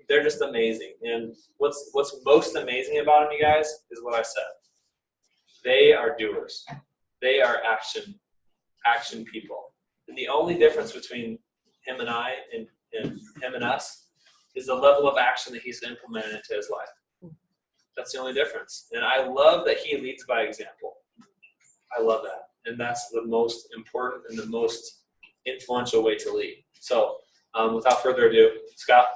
they're just amazing. And what's most amazing about them, you guys, is what I said. They are doers. They are action people. And the only difference between him and I and him and us is the level of action that he's implemented into his life. That's the only difference. And I love that he leads by example. I love that. And that's the most important and the most influential way to lead. So without further ado, Scott.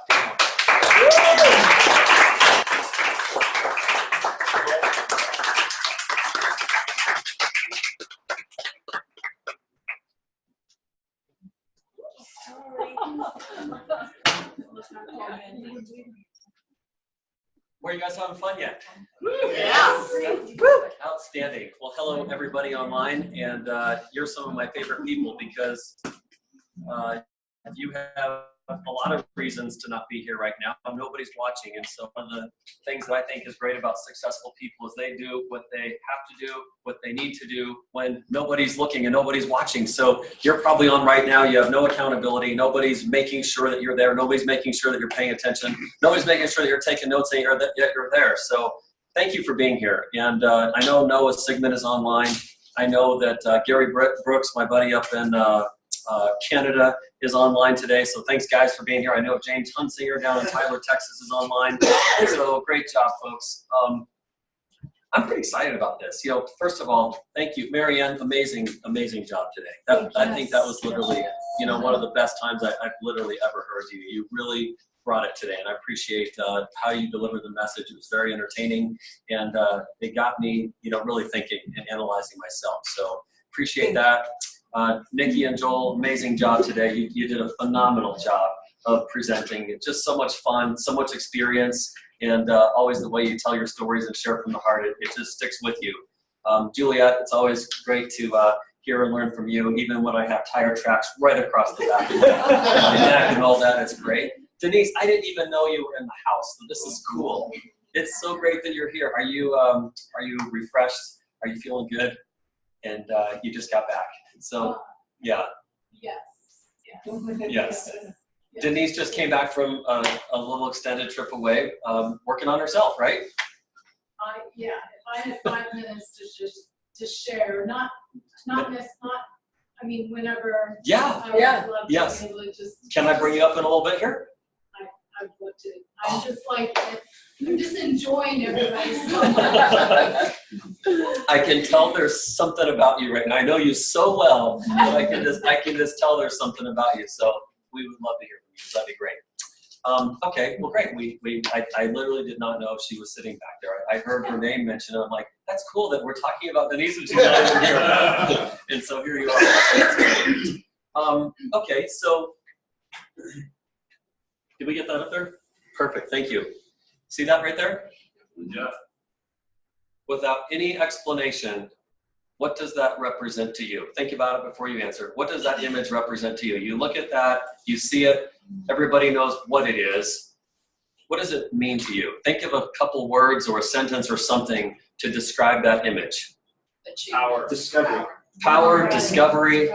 Were you guys having fun yet? Yeah. Outstanding. Well, hello everybody online, and you're some of my favorite people because you have a lot of reasons to not be here right now. Nobody's watching, and so one of the things that I think is great about successful people is they do what they have to do, what they need to do when nobody's looking and nobody's watching. So you're probably on right now. You have no accountability. Nobody's making sure that you're there. Nobody's making sure that you're paying attention. Nobody's making sure that you're taking notes and you're there. So thank you for being here. And I know Noah Sigmund is online. I know that Gary Brooks, my buddy up in Canada, is online today. So thanks guys for being here. I know James Hunsinger down in Tyler, Texas is online. So great job, folks. I'm pretty excited about this. First of all, thank you, Marianne. Amazing job today. I think that was literally, one of the best times I've literally ever heard you. You really brought it today, and I appreciate how you delivered the message. It was very entertaining, and it got me, really thinking and analyzing myself. So appreciate that. Nikki and Joel, amazing job today. You did a phenomenal job of presenting. It's just so much fun, so much experience, and always the way you tell your stories and share from the heart, it just sticks with you. Juliet, it's always great to hear and learn from you, even when I have tire tracks right across the back of the neck and all that. It's great. Denise, I didn't even know you were in the house, so this is cool. It's so great that you're here. Are you refreshed? Are you feeling good? And you just got back. So, yeah. Yes. Denise just came back from a little extended trip away, working on herself, right? Yeah. If I had 5 minutes to share, whenever. Yeah. I would love to Yes. be able to just. Can I bring you up in a little bit here? I've looked at it. I'm just enjoying everybody so much. I can tell there's something about you right now. I know you so well that I can just tell there's something about you. So we would love to hear from you. So that'd be great. Okay, well, great. I literally did not know she was sitting back there. I heard her name mentioned. I'm like, that's cool that we're talking about Denise and she's not even here. And so here you are. Okay, so did we get that up there? Perfect, thank you. See that right there? Yeah. Without any explanation, what does that represent to you? Think about it before you answer. What does that image represent to you? You look at that, you see it, everybody knows what it is. What does it mean to you? Think of a couple words or a sentence or something to describe that image. Power. Discovery. Power, discovery.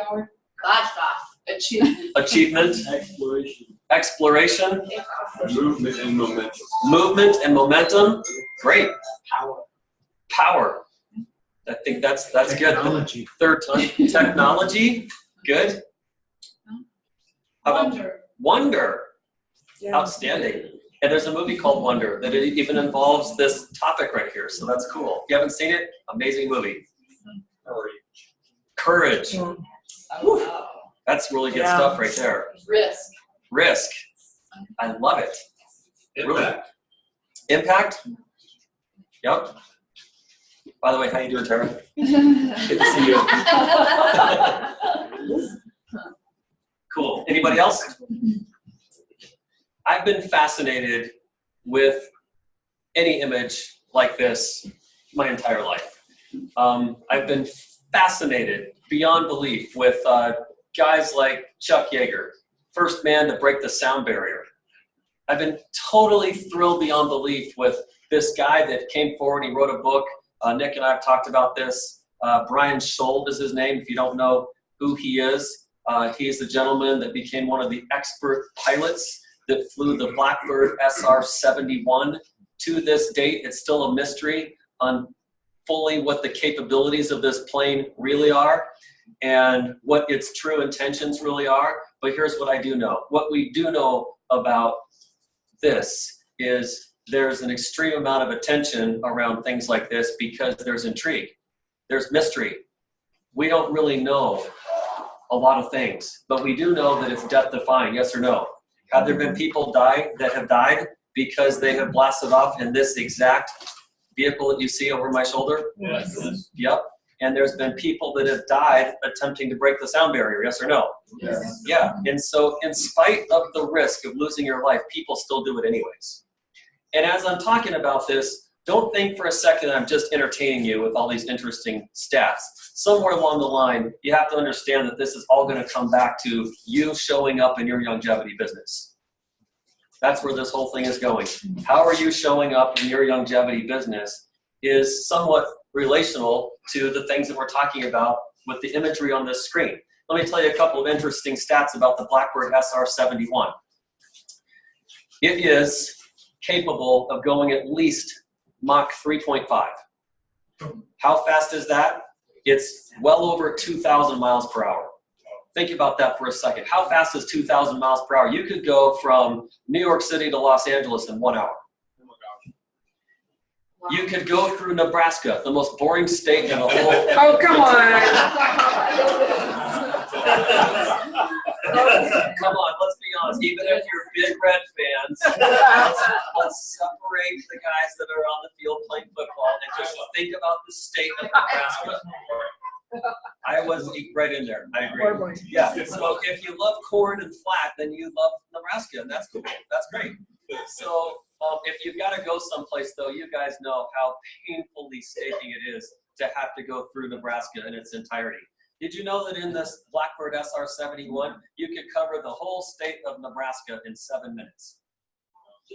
Achievement. Exploration. Movement and momentum. Movement and momentum. Great. Power. I think that's Technology. good. Third time. Technology. Good. How about Wonder. Yeah. Outstanding. And there's a movie called Wonder that it even involves this topic right here. So that's cool. If you haven't seen it, amazing movie. Courage. Oh. That's really good stuff right there. Risk. I love it. Impact. Impact? Yep. By the way, how you doing, Tara? Good to see you. Cool. Anybody else? I've been fascinated with any image like this my entire life. I've been fascinated beyond belief with guys like Chuck Yeager, first man to break the sound barrier. I've been totally thrilled beyond belief with this guy that came forward. He wrote a book. Nick and I have talked about this. Brian Schold is his name. If you don't know who he is the gentleman that became one of the expert pilots that flew the Blackbird SR-71. To this date, it's still a mystery on fully what the capabilities of this plane really are and what its true intentions really are. But here's what I do know. What we do know about this is there's an extreme amount of attention around things like this because there's intrigue, there's mystery. We don't really know a lot of things, but we do know that it's death-defying, yes or no? Have there been people that have died because they have blasted off in this exact vehicle that you see over my shoulder? Yes. Yep. And there's been people that have died attempting to break the sound barrier, yes or no? Yes. Yeah. And so in spite of the risk of losing your life, people still do it anyways. And as I'm talking about this, don't think for a second I'm just entertaining you with all these interesting stats. Somewhere along the line, you have to understand that this is all going to come back to you showing up in your longevity business. That's where this whole thing is going. How are you showing up in your longevity business is somewhat relational to the things that we're talking about with the imagery on this screen. Let me tell you a couple of interesting stats about the Blackbird SR-71. It is capable of going at least Mach 3.5. How fast is that? It's well over 2,000 miles per hour. Think about that for a second. How fast is 2,000 miles per hour? You could go from New York City to Los Angeles in 1 hour. You could go through Nebraska, the most boring state in the whole. Oh, come on. Come on, let's be honest. Even if you're big Red fans, let's separate the guys that are on the field playing football and just think about the state of Nebraska. Iowa's right in there. I agree. Yeah. So if you love corn and flat, then you love Nebraska, and that's cool. That's great. So if you've got to go someplace, though, you guys know how painfully staking it is to have to go through Nebraska in its entirety. Did you know that in this Blackbird SR-71, you could cover the whole state of Nebraska in 7 minutes?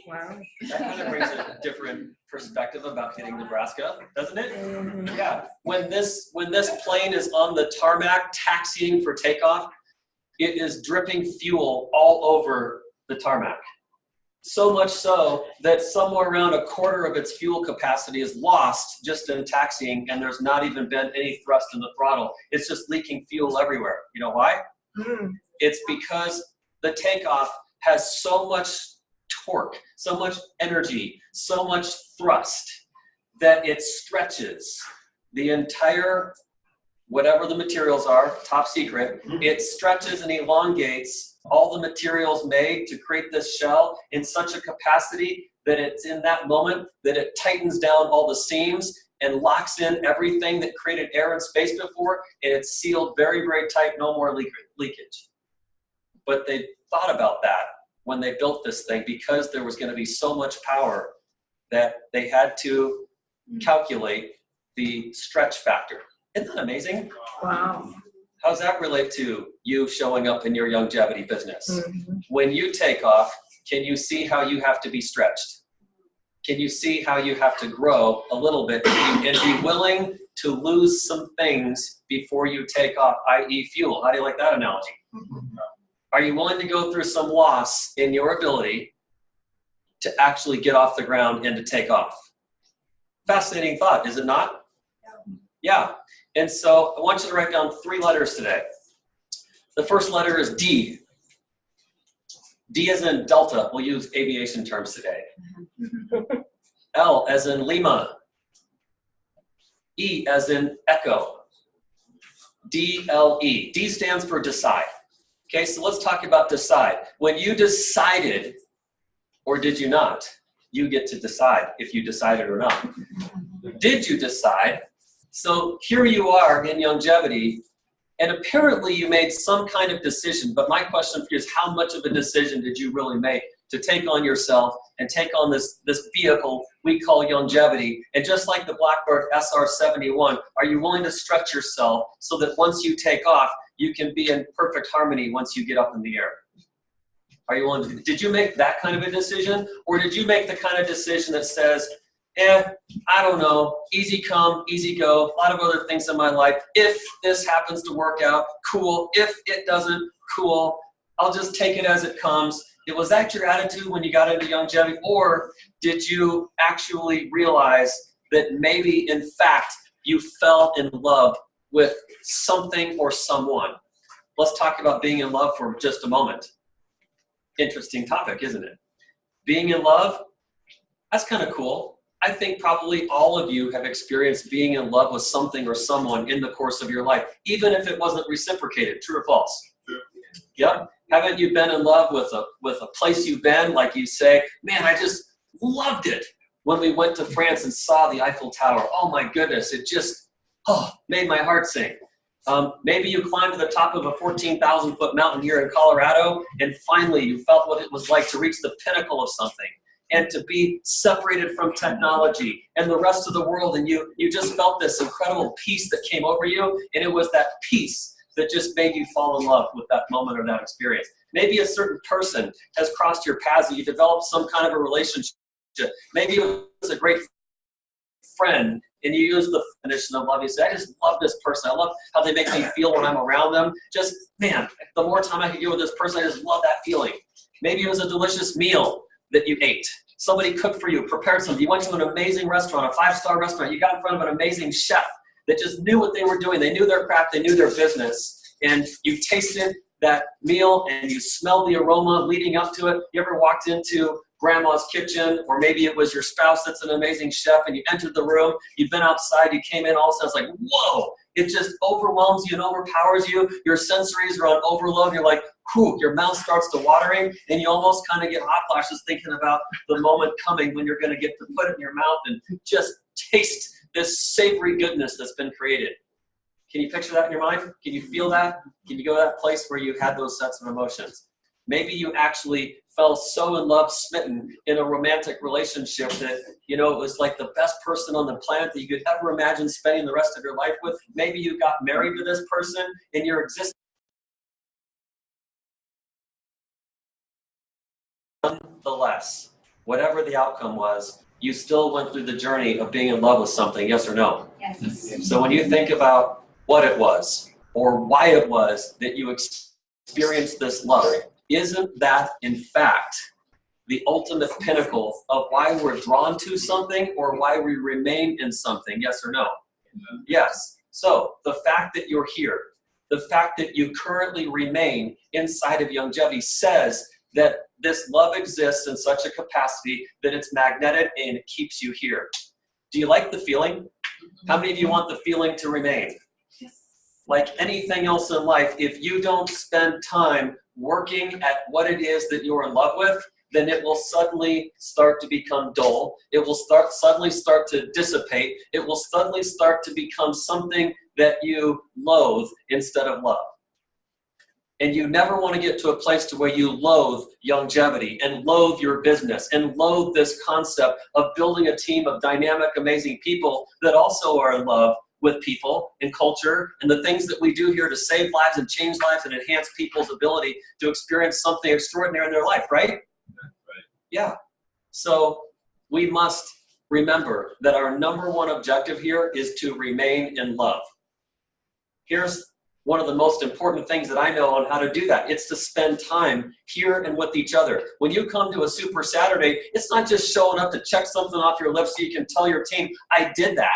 Wow. That kind of brings a different perspective about hitting Nebraska, doesn't it? Yeah. When this plane is on the tarmac taxiing for takeoff, it is dripping fuel all over the tarmac. So much so that somewhere around a quarter of its fuel capacity is lost just in taxiing, and there's not even been any thrust in the throttle. It's just leaking fuel everywhere. You know why? It's because the takeoff has so much torque, so much energy, so much thrust that it stretches the entire, whatever the materials are, top secret, it stretches and elongates all the materials made to create this shell in such a capacity that it's in that moment that it tightens down all the seams and locks in everything that created air and space before, and it's sealed very, very tight, no more leakage. But they thought about that when they built this thing because there was going to be so much power that they had to calculate the stretch factor. Isn't that amazing? Wow. How does that relate to you showing up in your longevity business? When you take off, can you see how you have to be stretched? Can you see how you have to grow a little bit and be willing to lose some things before you take off, i.e. fuel? How do you like that analogy? Are you willing to go through some loss in your ability to actually get off the ground and to take off? Fascinating thought, is it not? Yeah. And so I want you to write down 3 letters today. The first letter is D. D as in Delta. We'll use aviation terms today. L as in Lima. E as in Echo. D-L-E. D stands for decide. Okay, so let's talk about decide. When you decided, or did you not, you get to decide if you decided or not. Did you decide? So here you are in longevity, and apparently you made some kind of decision, but my question for you is how much of a decision did you really make to take on yourself and take on this vehicle we call longevity? And just like the Blackbird SR-71, are you willing to stretch yourself so that once you take off, you can be in perfect harmony once you get up in the air? Are you willing to, did you make that kind of a decision? Or did you make the kind of decision that says, I don't know, easy come, easy go, a lot of other things in my life. If this happens to work out, cool. If it doesn't, cool. I'll just take it as it comes. Was that your attitude when you got into longevity? Or did you actually realize that maybe, in fact, you fell in love with something or someone? Let's talk about being in love for just a moment. Interesting topic, isn't it? Being in love, that's kind of cool. I think probably all of you have experienced being in love with something or someone in the course of your life, even if it wasn't reciprocated. True or false? True. Yep. Haven't you been in love with a place you've been? Like you say, man, I just loved it when we went to France and saw the Eiffel Tower. Oh my goodness, it just made my heart sing. Maybe you climbed to the top of a 14,000-foot mountain here in Colorado, and finally you felt what it was like to reach the pinnacle of something and to be separated from technology and the rest of the world, and you just felt this incredible peace that came over you, and it was that peace that just made you fall in love with that moment or that experience. Maybe a certain person has crossed your paths and you developed some kind of a relationship. Maybe it was a great friend and you use the definition of love. You say, I just love this person. I love how they make me feel when I'm around them. Just, man, the more time I can get with this person, I just love that feeling. Maybe it was a delicious meal that you ate. Somebody cooked for you, prepared something. You went to an amazing restaurant, a 5-star restaurant. You got in front of an amazing chef that just knew what they were doing. They knew their craft. They knew their business. And you tasted that meal and you smelled the aroma leading up to it. You ever walked into grandma's kitchen, or maybe it was your spouse that's an amazing chef, and you entered the room, you've been outside, you came in, all of a sudden it's like, whoa, it just overwhelms you and overpowers you. Your sensories are on overload. You're like, whew, your mouth starts to watering, and you almost kind of get hot flashes thinking about the moment coming when you're going to get to put it in your mouth and just taste this savory goodness that's been created. Can you picture that in your mind? Can you feel that? Can you go to that place where you had those sets of emotions? Maybe you actually fell so in love, smitten in a romantic relationship that, you know, it was like the best person on the planet that you could ever imagine spending the rest of your life with. Maybe you got married to this person in your existence. Nonetheless, whatever the outcome was, you still went through the journey of being in love with something, yes or no? Yes. So when you think about what it was or why it was that you experienced this love, isn't that, in fact, the ultimate pinnacle of why we're drawn to something or why we remain in something, yes or no? Yes. So the fact that you're here, the fact that you currently remain inside of longevity says that this love exists in such a capacity that it's magnetic and it keeps you here. Do you like the feeling? How many of you want the feeling to remain? Like anything else in life, if you don't spend time working at what it is that you're in love with, then it will suddenly start to become dull. It will suddenly start to dissipate. It will suddenly start to become something that you loathe instead of love. And you never want to get to a place to where you loathe longevity and loathe your business and loathe this concept of building a team of dynamic, amazing people that also are in love with people and culture and the things that we do here to save lives and change lives and enhance people's ability to experience something extraordinary in their life, right? Right. Yeah. So we must remember that our number one objective here is to remain in love. Here's one of the most important things that I know on how to do that. It's to spend time here and with each other. When you come to a Super Saturday, it's not just showing up to check something off your list so you can tell your team, I did that.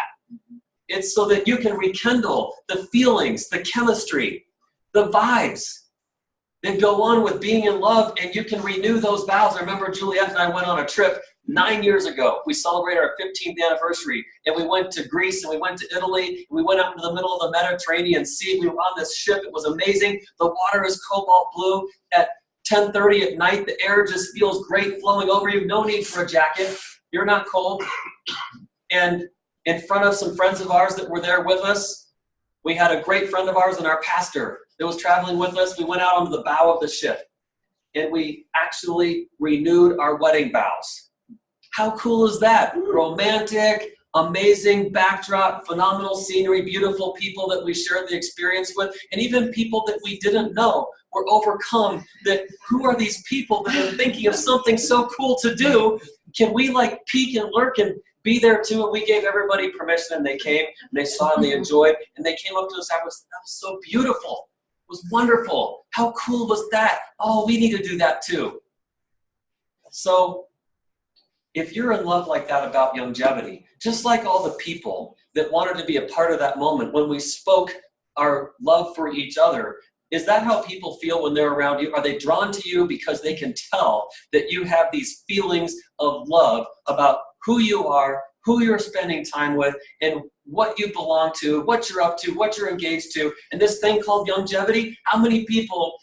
It's so that you can rekindle the feelings, the chemistry, the vibes that go on with being in love, and you can renew those vows. I remember Juliet and I went on a trip 9 years ago. We celebrated our 15th anniversary, and we went to Greece, and we went to Italy, and we went out into the middle of the Mediterranean Sea. We were on this ship. It was amazing. The water is cobalt blue. At 10:30 at night, the air just feels great flowing over you. No need for a jacket. You're not cold. And in front of some friends of ours that were there with us, we had a great friend of ours and our pastor that was traveling with us. We went out onto the bow of the ship, and we actually renewed our wedding vows. How cool is that? Romantic, amazing backdrop, phenomenal scenery, beautiful people that we shared the experience with, and even people that we didn't know were overcome that who are these people that are thinking of something so cool to do? Can we like peek and lurk and be there too? And we gave everybody permission, and they came and they saw and they enjoyed, and they came up to us afterwards. That was so beautiful. was wonderful. How cool was that? Oh, we need to do that too. So if you're in love like that about longevity, just like all the people that wanted to be a part of that moment when we spoke our love for each other, is that how people feel when they're around you? Are they drawn to you because they can tell that you have these feelings of love about who you are, who you're spending time with, and what you belong to, what you're up to, what you're engaged to, and this thing called longevity? How many people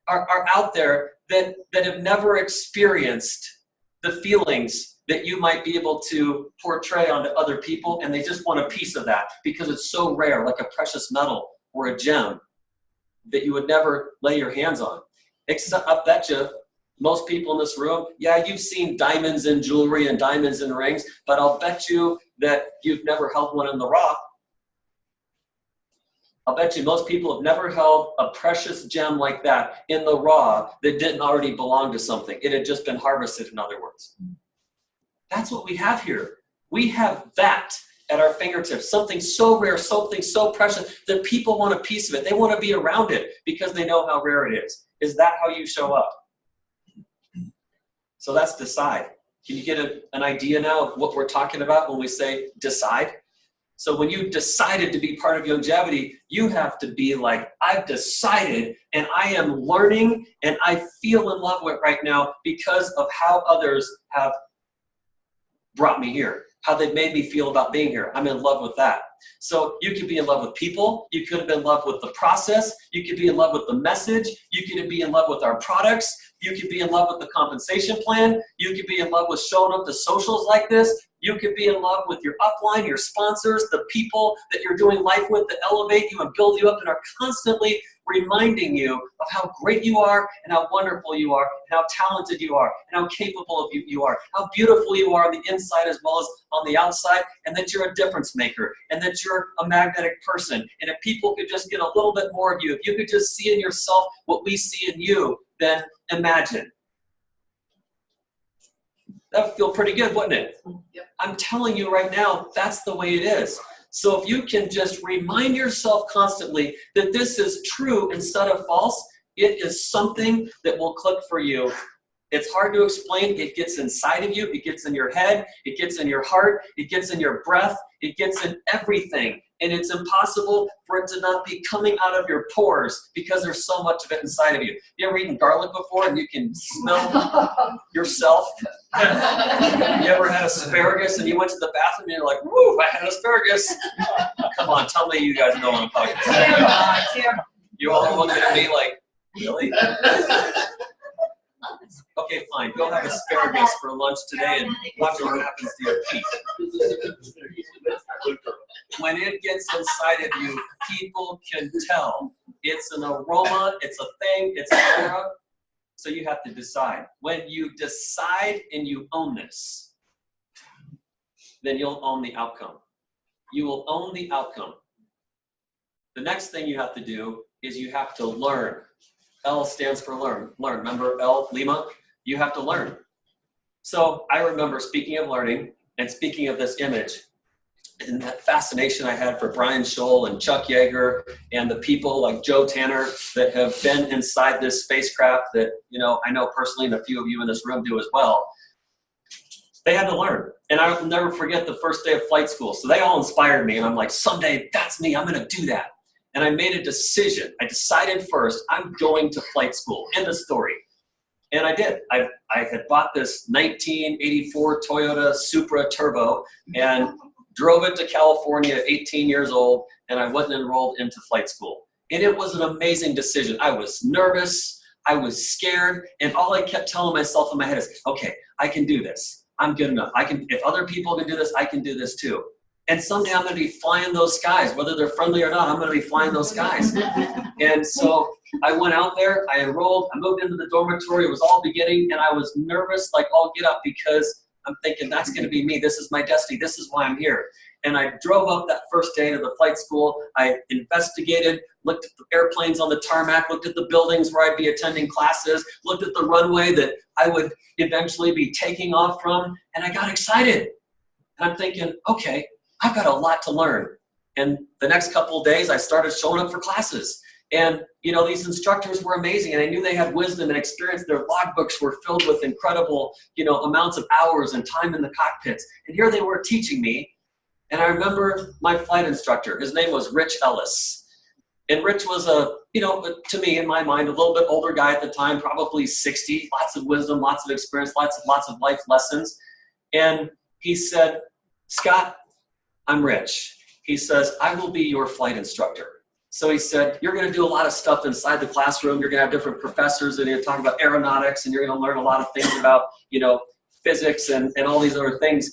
are out there that have never experienced the feelings that you might be able to portray onto other people, and they just want a piece of that because it's so rare, like a precious metal or a gem that you would never lay your hands on? Except, I bet you, most people in this room, yeah, you've seen diamonds in jewelry and diamonds in rings, but I'll bet you that you've never held one in the raw. I'll bet you most people have never held a precious gem like that in the raw that didn't already belong to something. It had just been harvested, in other words. That's what we have here. We have that at our fingertips, something so rare, something so precious that people want a piece of it. They want to be around it because they know how rare it is. Is that how you show up? So that's decide. Can you get an idea now of what we're talking about when we say decide? So when you decided to be part of longevity, you have to be like, I've decided and I am learning and I feel in love with it right now because of how others have brought me here, how they've made me feel about being here. I'm in love with that. So you could be in love with people. You could have been in love with the process. You could be in love with the message. You could be in love with our products. You could be in love with the compensation plan. You could be in love with showing up to socials like this. You could be in love with your upline, your sponsors, the people that you're doing life with that elevate you and build you up and are constantly reminding you of how great you are and how wonderful you are and how talented you are and how capable of you are, how beautiful you are on the inside as well as on the outside, and that you're a difference maker and that you're a magnetic person. And if people could just get a little bit more of you, if you could just see in yourself what we see in you, then imagine. That would feel pretty good, wouldn't it? Yep. I'm telling you right now, that's the way it is. So if you can just remind yourself constantly that this is true instead of false, it is something that will click for you. It's hard to explain. It gets inside of you. It gets in your head. It gets in your heart. It gets in your breath. It gets in everything. And it's impossible for it to not be coming out of your pores because there's so much of it inside of you. You ever eaten garlic before and you can smell yourself? You ever had asparagus and you went to the bathroom and you're like, woo, I had asparagus. Come on, tell me you guys know what I'm talking about. Tim. You all are looking at me like, really? Okay, fine. Go have asparagus for lunch today and watch what happens to your teeth. When it gets inside of you, people can tell. It's an aroma, it's a thing, it's an aura. So you have to decide. When you decide and you own this, then you'll own the outcome. You will own the outcome. The next thing you have to do is you have to learn. L stands for learn. Learn. Remember L, Lima? You have to learn. So I remember, speaking of learning and speaking of this image, and that fascination I had for Brian Scholl and Chuck Yeager and the people like Joe Tanner that have been inside this spacecraft that, you know, I know personally and a few of you in this room do as well. They had to learn. And I'll never forget the first day of flight school. So they all inspired me and I'm like, someday that's me, I'm gonna do that. And I made a decision. I decided first, I'm going to flight school. End of story. And I did. I had bought this 1984 Toyota Supra Turbo and drove it to California at 18 years old, and I went and enrolled into flight school. And it was an amazing decision. I was nervous, I was scared, and all I kept telling myself in my head is, okay, I can do this. I'm good enough. If other people can do this, I can do this too. And someday I'm going to be flying those skies, whether they're friendly or not, I'm going to be flying those skies. And so I went out there, I enrolled, I moved into the dormitory, it was all beginning, and I was nervous like all get up because I'm thinking that's going to be me, this is my destiny, this is why I'm here. And I drove up that first day to the flight school, I investigated, looked at the airplanes on the tarmac, looked at the buildings where I'd be attending classes, looked at the runway that I would eventually be taking off from, and I got excited. And I'm thinking, okay, I've got a lot to learn. And the next couple of days, I started showing up for classes. And, you know, these instructors were amazing, and I knew they had wisdom and experience. Their logbooks were filled with incredible, you know, amounts of hours and time in the cockpits. And here they were teaching me. And I remember my flight instructor. His name was Rich Ellis. And Rich was a, you know, to me, in my mind, a little bit older guy at the time, probably 60, lots of wisdom, lots of experience, lots of life lessons. And he said, Scott, I'm Rich. He says, I will be your flight instructor. So he said, you're going to do a lot of stuff inside the classroom. You're going to have different professors, and you're going to talk about aeronautics, and you're going to learn a lot of things about, you know, physics and all these other things.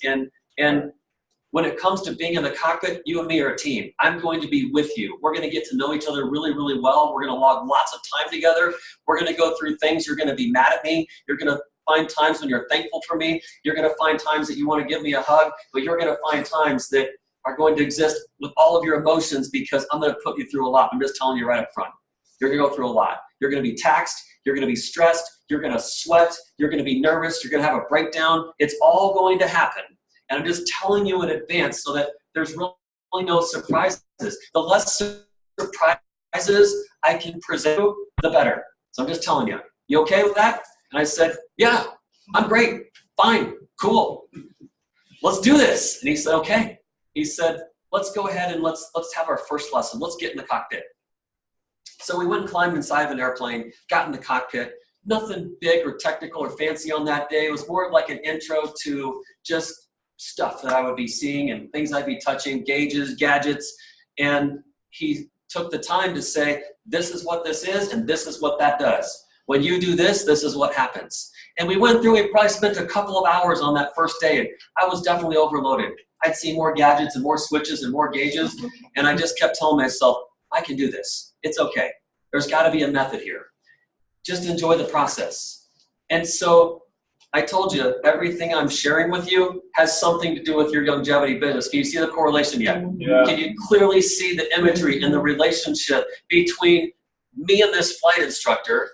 And when it comes to being in the cockpit, you and me are a team. I'm going to be with you. We're going to get to know each other really, really well. We're going to log lots of time together. We're going to go through things. You're going to be mad at me. You're going to find times when you're thankful for me. You're going to find times that you want to give me a hug, but you're going to find times that are going to exist with all of your emotions, because I'm going to put you through a lot. I'm just telling you right up front. You're going to go through a lot. You're going to be taxed. You're going to be stressed. You're going to sweat. You're going to be nervous. You're going to have a breakdown. It's all going to happen. And I'm just telling you in advance so that there's really no surprises. The less surprises I can present you, the better. So I'm just telling you. You okay with that? And I said, yeah, I'm great. Fine. Cool. Let's do this. And he said, okay. He said, let's go ahead and let's have our first lesson. Let's get in the cockpit. So we went and climbed inside of an airplane, got in the cockpit. Nothing big or technical or fancy on that day. It was more of like an intro to just stuff that I would be seeing and things I'd be touching, gauges, gadgets. And he took the time to say, this is what this is and this is what that does. When you do this, this is what happens. And we went through, we probably spent a couple of hours on that first day, and I was definitely overloaded. I'd see more gadgets and more switches and more gauges, and I just kept telling myself, I can do this. It's okay. There's got to be a method here. Just enjoy the process. And so I told you, everything I'm sharing with you has something to do with your longevity business. Can you see the correlation yet? Yeah. Can you clearly see the imagery and the relationship between me and this flight instructor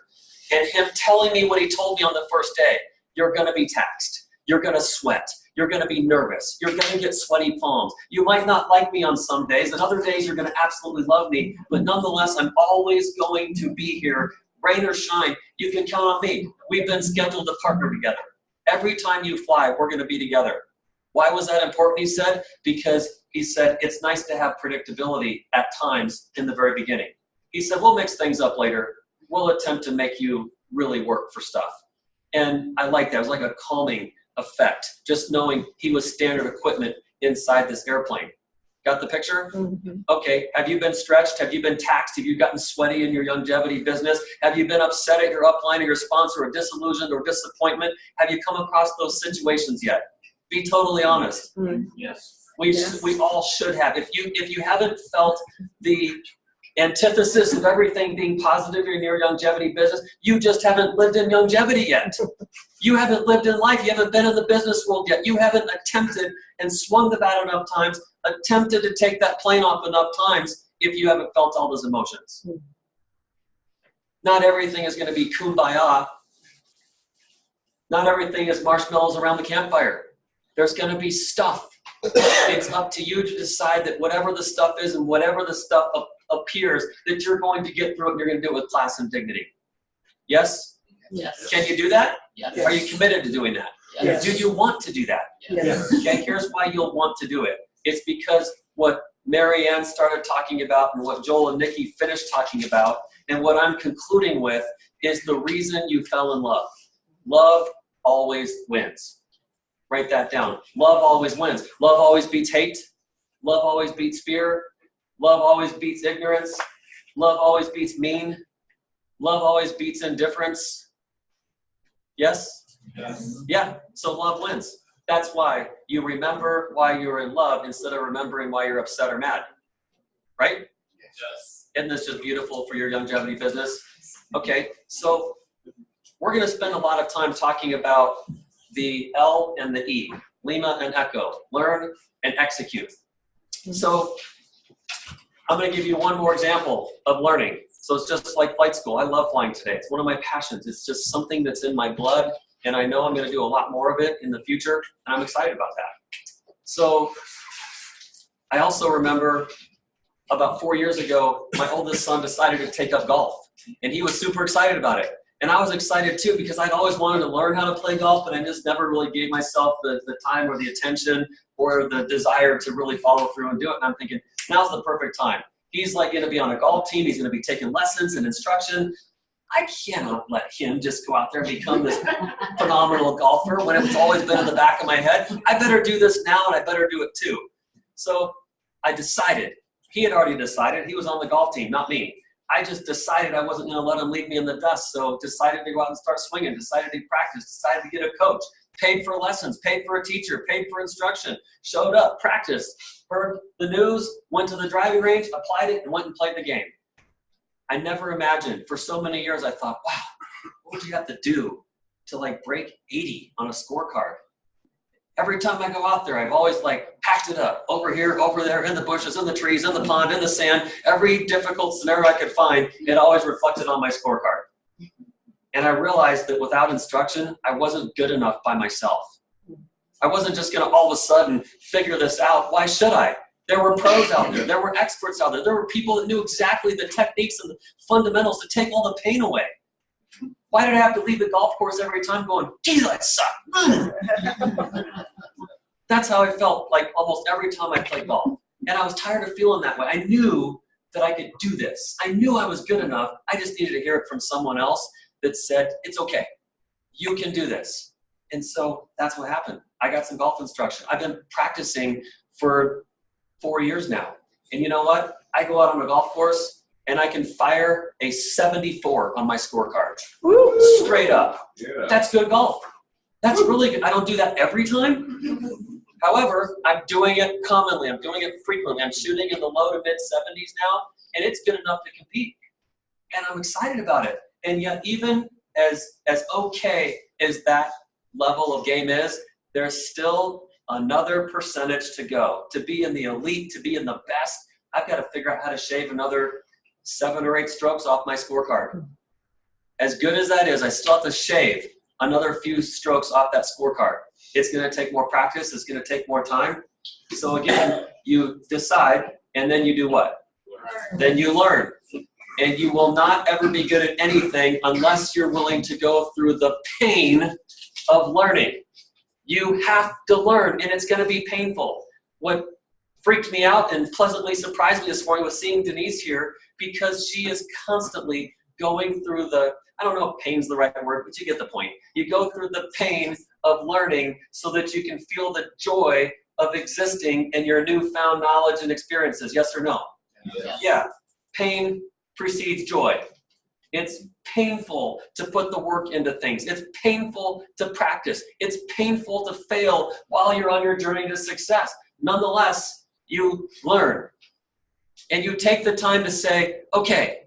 and him telling me what he told me on the first day? You're going to be taxed. You're going to sweat. You're going to be nervous. You're going to get sweaty palms. You might not like me on some days, and other days you're going to absolutely love me. But nonetheless, I'm always going to be here, rain or shine. You can count on me. We've been scheduled to partner together. Every time you fly, we're going to be together. Why was that important, he said? Because he said it's nice to have predictability at times in the very beginning. He said, we'll mix things up later. We'll attempt to make you really work for stuff. And I liked that. It was like a calming effect, just knowing he was standard equipment inside this airplane. Got the picture? Mhm. Okay, have you been stretched? Have you been taxed? Have you gotten sweaty in your longevity business? Have you been upset at your upline or your sponsor, or disillusioned or disappointment? Have you come across those situations yet? Be totally honest. Yes. We all should have. If you haven't felt the antithesis of everything being positive in your longevity business, you just haven't lived in longevity yet. You haven't lived in life. You haven't been in the business world yet. You haven't attempted and swung the bat enough times, attempted to take that plane off enough times if you haven't felt all those emotions. Not everything is going to be kumbaya. Not everything is marshmallows around the campfire. There's going to be stuff. It's up to you to decide that whatever the stuff is and whatever the stuff appears, that you're going to get through it and you're going to do it with class and dignity. Yes? Yes. Can you do that? Yes. Are you committed to doing that? Yes. Do you want to do that? Yes. Okay, here's why you'll want to do it. It's because what Mary Ann started talking about and what Joel and Nikki finished talking about, and what I'm concluding with, is the reason you fell in love. Love always wins. Write that down. Love always wins. Love always beats hate. Love always beats fear. Love always beats ignorance. Love always beats mean. Love always beats indifference. Yes? Yes. Yeah, so love wins. That's why you remember why you're in love instead of remembering why you're upset or mad. Right? Yes. Isn't this just beautiful for your longevity business? Okay, so we're going to spend a lot of time talking about the L and the E, Lima and Echo, learn and execute. So I'm going to give you one more example of learning. So it's just like flight school. I love flying today. It's one of my passions. It's just something that's in my blood, and I know I'm going to do a lot more of it in the future, and I'm excited about that. So I also remember about 4 years ago, my oldest son decided to take up golf, and he was super excited about it. And I was excited too, because I'd always wanted to learn how to play golf, but I just never really gave myself the time or the attention or the desire to really follow through and do it. And I'm thinking, now's the perfect time. He's like going to be on a golf team. He's going to be taking lessons and instruction. I cannot let him just go out there and become this phenomenal golfer when it's always been in the back of my head. I better do this now, and I better do it too. So I decided. He had already decided. He was on the golf team, not me. I just decided I wasn't going to let him leave me in the dust, so decided to go out and start swinging, decided to practice, decided to get a coach, paid for lessons, paid for a teacher, paid for instruction, showed up, practiced, heard the news, went to the driving range, applied it, and went and played the game. I never imagined. For so many years, I thought, wow, what would you have to do to like break 80 on a scorecard? Every time I go out there, I've always like packed it up, over here, over there, in the bushes, in the trees, in the pond, in the sand. Every difficult scenario I could find, it always reflected on my scorecard. And I realized that without instruction, I wasn't good enough by myself. I wasn't just gonna all of a sudden figure this out. Why should I? There were pros out there. There were experts out there. There were people that knew exactly the techniques and the fundamentals to take all the pain away. Why did I have to leave the golf course every time going, geez, that sucked? That's how I felt like almost every time I played golf. And I was tired of feeling that way. I knew that I could do this. I knew I was good enough. I just needed to hear it from someone else that said, it's okay. You can do this. And so that's what happened. I got some golf instruction. I've been practicing for 4 years now. And you know what? I go out on a golf course and I can fire a 74 on my scorecard. Woo! Straight up. Yeah. That's good golf. That's really good. I don't do that every time. However, I'm doing it commonly. I'm doing it frequently. I'm shooting in the low to mid 70s now, and it's good enough to compete. And I'm excited about it. And yet, even as okay as that level of game is, there's still another percentage to go. To be in the elite, to be in the best, I've got to figure out how to shave another 7 or 8 strokes off my scorecard. As good as that is, I still have to shave another few strokes off that scorecard. It's going to take more practice. It's going to take more time. So again, you decide, and then you do what? Then you learn. And you will not ever be good at anything unless you're willing to go through the pain of learning. You have to learn, and it's going to be painful. What freaked me out and pleasantly surprised me this morning was seeing Denise here, because she is constantly going through the, I don't know if pain's the right word, but you get the point. You go through the pain of learning so that you can feel the joy of existing in your newfound knowledge and experiences. Yes or no? Yes. Yeah. Pain precedes joy. It's painful to put the work into things. It's painful to practice. It's painful to fail while you're on your journey to success. Nonetheless, you learn. And you take the time to say, okay,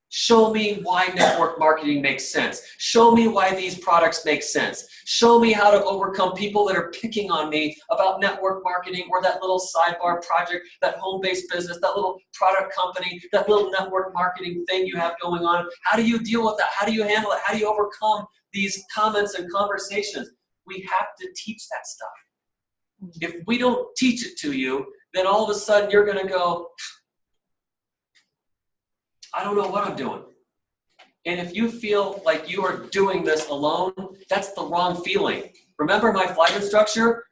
show me why network marketing makes sense. Show me why these products make sense. Show me how to overcome people that are picking on me about network marketing or that little sidebar project, that home-based business, that little product company, that little network marketing thing you have going on. How do you deal with that? How do you handle it? How do you overcome these comments and conversations? We have to teach that stuff. If we don't teach it to you, then all of a sudden you're going to go, I don't know what I'm doing. And if you feel like you are doing this alone, that's the wrong feeling. Remember my flight instructor,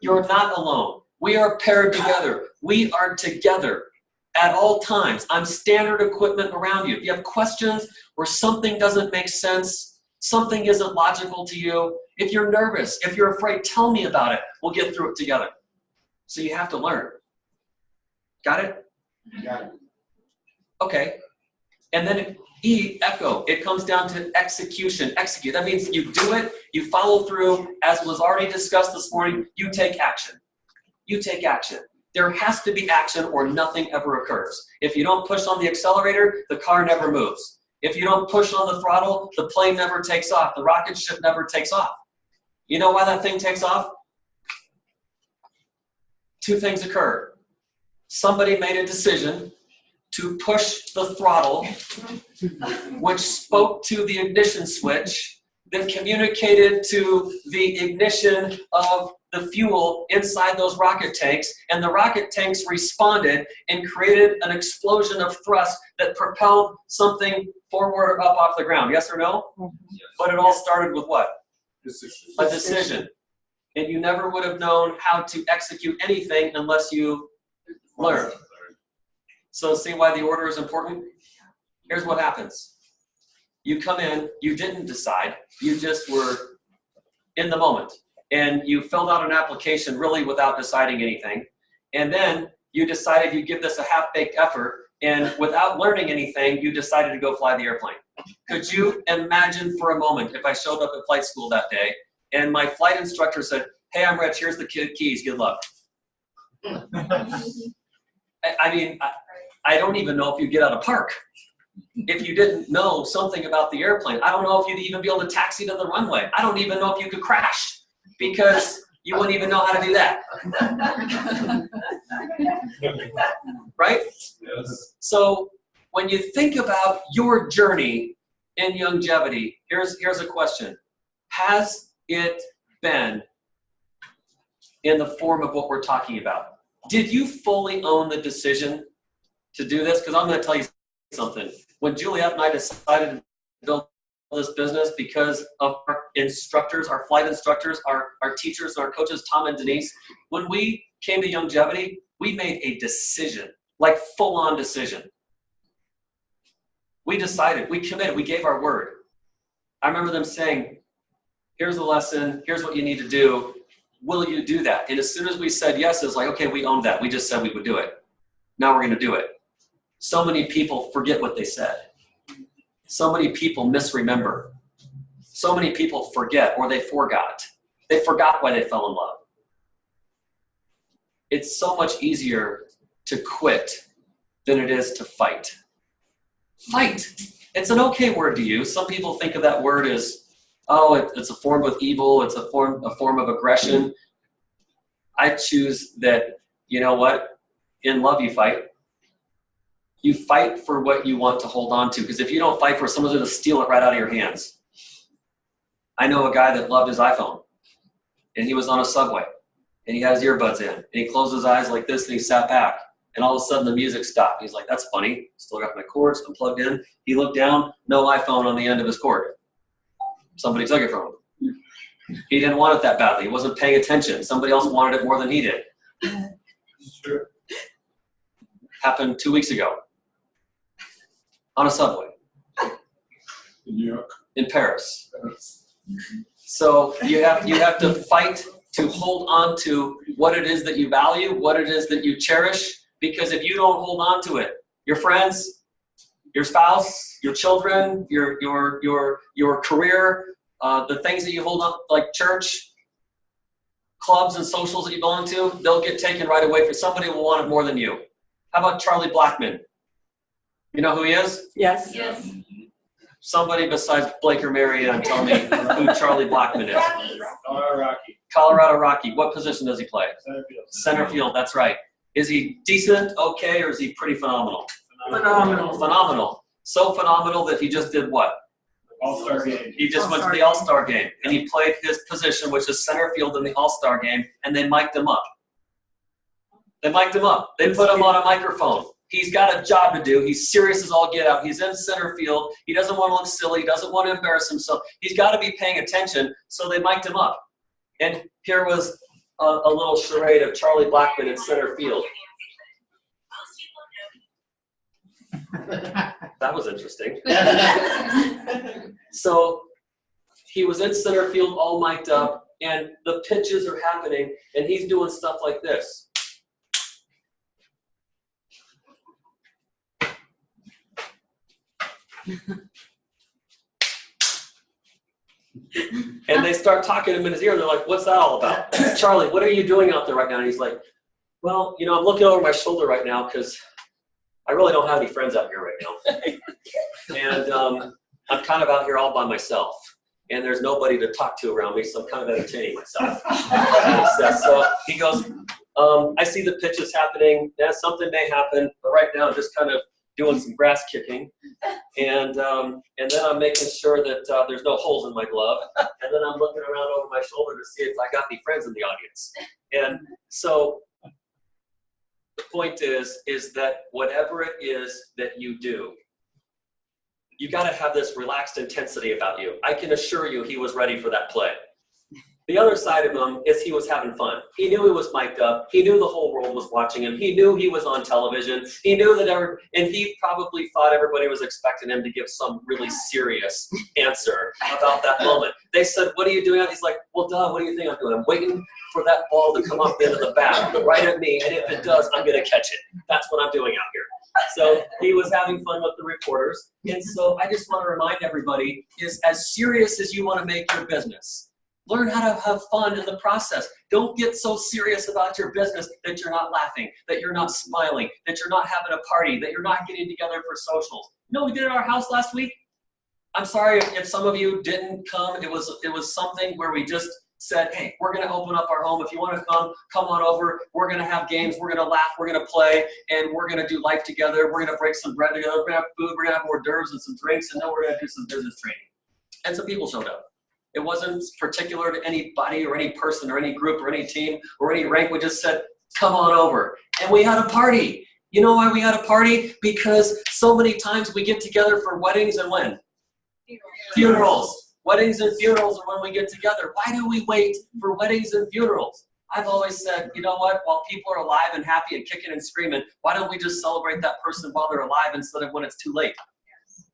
you're not alone. We are paired together. We are together at all times. I'm standard equipment around you. If you have questions or something doesn't make sense, something isn't logical to you, if you're nervous, if you're afraid, tell me about it. We'll get through it together. So you have to learn. Got it? Got it. Okay. And then echo, it comes down to execution. Execute. That means you do it, you follow through. As was already discussed this morning, you take action. You take action. There has to be action or nothing ever occurs. If you don't push on the accelerator, the car never moves. If you don't push on the throttle, the plane never takes off. The rocket ship never takes off. You know why that thing takes off? 2 things occur. Somebody made a decision to push the throttle, which spoke to the ignition switch, then communicated to the ignition of the fuel inside those rocket tanks, and the rocket tanks responded and created an explosion of thrust that propelled something forward or up off the ground. Yes or no? But it all started with what? A decision. And you never would have known how to execute anything unless you learned. So see why the order is important? Here's what happens. You come in, you didn't decide, you just were in the moment. And you filled out an application really without deciding anything. And then you decided you'd give this a half-baked effort, and without learning anything, you decided to go fly the airplane. Could you imagine for a moment if I showed up at flight school that day and my flight instructor said, "Hey, I'm Rich, here's the keys, good luck." I mean, I don't even know if you'd get out of park if you didn't know something about the airplane. I don't know if you'd even be able to taxi to the runway. I don't even know if you could crash because you wouldn't even know how to do that. Right? Yes. So when you think about your journey in longevity, here's a question. Has it been in the form of what we're talking about? Did you fully own the decision to do this? Because I'm going to tell you something. When Juliet and I decided to build this business because of our instructors, our flight instructors, our teachers, our coaches, Tom and Denise, when we came to longevity, we made a decision, like full-on decision. We decided, we committed, we gave our word. I remember them saying, here's the lesson, here's what you need to do. Will you do that? And as soon as we said yes, it was like, okay, we owned that. We just said we would do it. Now we're going to do it. So many people forget what they said. So many people misremember. So many people forget, or they forgot. They forgot why they fell in love. It's so much easier to quit than it is to fight. Fight. It's an okay word to use. Some people think of that word as, oh, it's a form of evil. It's a form of aggression. I choose that, you know what? In love, you fight. You fight for what you want to hold on to. Because if you don't fight for it, someone's going to steal it right out of your hands. I know a guy that loved his iPhone. And he was on a subway. And he had his earbuds in. And he closed his eyes like this and he sat back. And all of a sudden the music stopped. He's like, that's funny. Still got my cords. I'm plugged in. He looked down. No iPhone on the end of his cord. Somebody took it from him. He didn't want it that badly. He wasn't paying attention. Somebody else wanted it more than he did. Sure. Happened 2 weeks ago. On a subway. In New York. In Paris. So you have to fight to hold on to what it is that you value, what it is that you cherish, because if you don't hold on to it, your friends, your spouse, your children, your career, the things that you hold on, like church, clubs and socials that you belong to, they'll get taken right away for somebody will want it more than you. How about Charlie Blackman? You know who he is? Yes. Yes. Somebody besides Blake or Marianne tell me who Charlie Blackman is. Rocky. Colorado Rocky. What position does he play? Center field. Center field, that's right. Is he decent, okay, or is he pretty phenomenal? Phenomenal. Phenomenal. So phenomenal that he just did what? All-star game. He just went to the All-Star game, and he played his position, which is center field in the All-Star game, and they mic'd him up. They mic'd him up. They put him on a microphone. He's got a job to do. He's serious as all get out. He's in center field. He doesn't want to look silly. He doesn't want to embarrass himself. He's got to be paying attention, so they mic'd him up. And here was a little charade of Charlie Blackman in center field. That was interesting. So he was in center field all mic'd up, and the pitches are happening, and he's doing stuff like this. And they start talking to him in his ear, and they're like, what's that all about? Charlie, what are you doing out there right now? And he's like, well, you know, I'm looking over my shoulder right now because I really don't have any friends out here right now. And I'm kind of out here all by myself. And there's nobody to talk to around me, so I'm kind of entertaining myself. So he goes, I see the pitches happening. Yeah, something may happen, but right now I'm just kind of doing some grass kicking, and then I'm making sure that there's no holes in my glove, and then I'm looking around over my shoulder to see if I got any friends in the audience. And so the point is that whatever it is that you do, you got to have this relaxed intensity about you. I can assure you he was ready for that play. The other side of him is he was having fun. He knew he was mic'd up. He knew the whole world was watching him. He knew he was on television. He knew that and he probably thought everybody was expecting him to give some really serious answer about that moment. They said, "What are you doing?" He's like, "Well, duh, what do you think I'm doing? I'm waiting for that ball to come up into the bat right at me, and if it does, I'm gonna catch it. That's what I'm doing out here." So he was having fun with the reporters. And so I just want to remind everybody, is as serious as you want to make your business, learn how to have fun in the process. Don't get so serious about your business that you're not laughing, that you're not smiling, that you're not having a party, that you're not getting together for socials. You know what we did at our house last week? I'm sorry if some of you didn't come. It was something where we just said, hey, we're going to open up our home. If you want to come on over. We're going to have games. We're going to laugh. We're going to play. And we're going to do life together. We're going to break some bread together. We're going to have food. We're going to have hors d'oeuvres and some drinks. And then we're going to do some business training. And some people showed up. It wasn't particular to anybody or any person or any group or any team or any rank. We just said, come on over. And we had a party. You know why we had a party? Because so many times we get together for weddings and when? Funerals. Weddings and funerals are when we get together. Why do we wait for weddings and funerals? I've always said, you know what? While people are alive and happy and kicking and screaming, why don't we just celebrate that person while they're alive instead of when it's too late?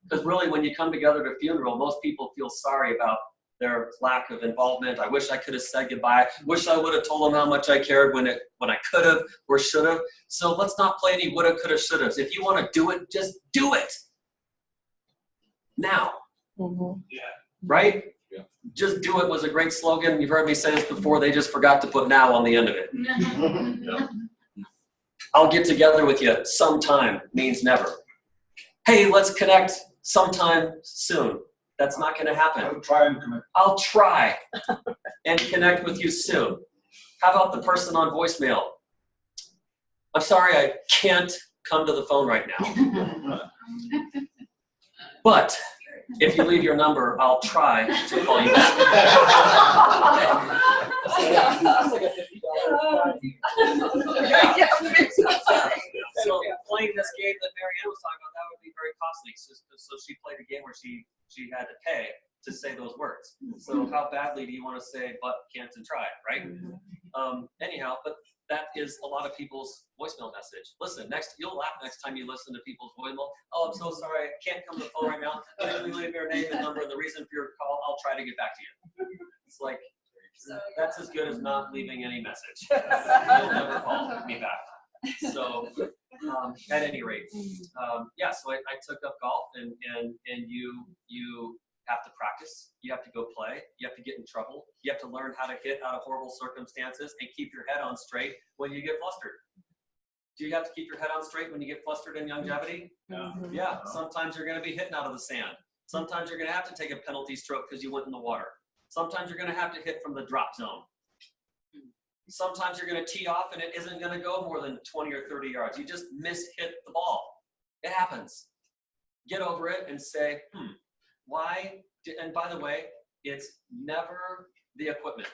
Because really, when you come together at a funeral, most people feel sorry about their lack of involvement. I wish I could have said goodbye. Wish I would have told them how much I cared when I could have or should have. So let's not play any woulda, coulda, shoulda. If you want to do it, just do it. Now. Mm-hmm. Yeah. Right? Yeah. Just do it was a great slogan. You've heard me say this before. They just forgot to put now on the end of it. Yeah. I'll get together with you sometime means never. Hey, let's connect sometime soon. That's not going to happen. I'll try and connect. I'll try and connect with you soon. How about the person on voicemail? I'm sorry, I can't come to the phone right now. But if you leave your number, I'll try to call you back. That's like a $50 So playing this game that Marianne was talking about, that would be very costly. So she played a game where she had to pay to say those words. So how badly do you want to say but, can't, and try, right? Anyhow, but that is a lot of people's voicemail message. Listen, you'll laugh next time you listen to people's voicemail. Oh, I'm so sorry, I can't come to the phone right now. Please leave your name and number and the reason for your call. I'll try to get back to you. It's like, that's as good as not leaving any message. You'll never call me back. So at any rate, yeah, so I took up golf and you have to practice, you have to go play, you have to get in trouble, you have to learn how to hit out of horrible circumstances and keep your head on straight when you get flustered. Do you have to keep your head on straight when you get flustered in longevity? Yeah, sometimes you're going to be hitting out of the sand. Sometimes you're going to have to take a penalty stroke because you went in the water. Sometimes you're going to have to hit from the drop zone. Sometimes you're going to tee off and it isn't going to go more than 20 or 30 yards. You just mishit the ball. It happens. Get over it and say, why? And by the way, it's never the equipment.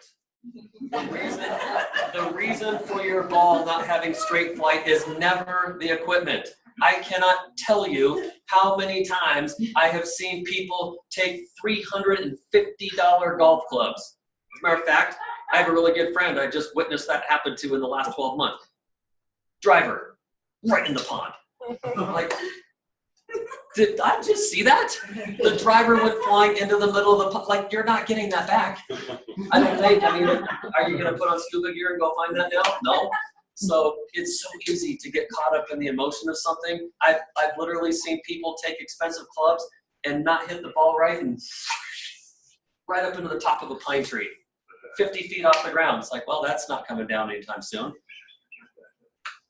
The reason for your ball not having straight flight is never the equipment. I cannot tell you how many times I have seen people take $350 golf clubs. As a matter of fact, I have a really good friend I just witnessed that happen to in the last 12 months. Driver, right in the pond. Like, did I just see that? The driver went flying into the middle of the pond. Like, you're not getting that back. I don't think. I mean, are you going to put on scuba gear and go find that now? No. So it's so easy to get caught up in the emotion of something. I've literally seen people take expensive clubs and not hit the ball right and right up into the top of a pine tree, 50 feet off the ground. It's like, well, that's not coming down anytime soon.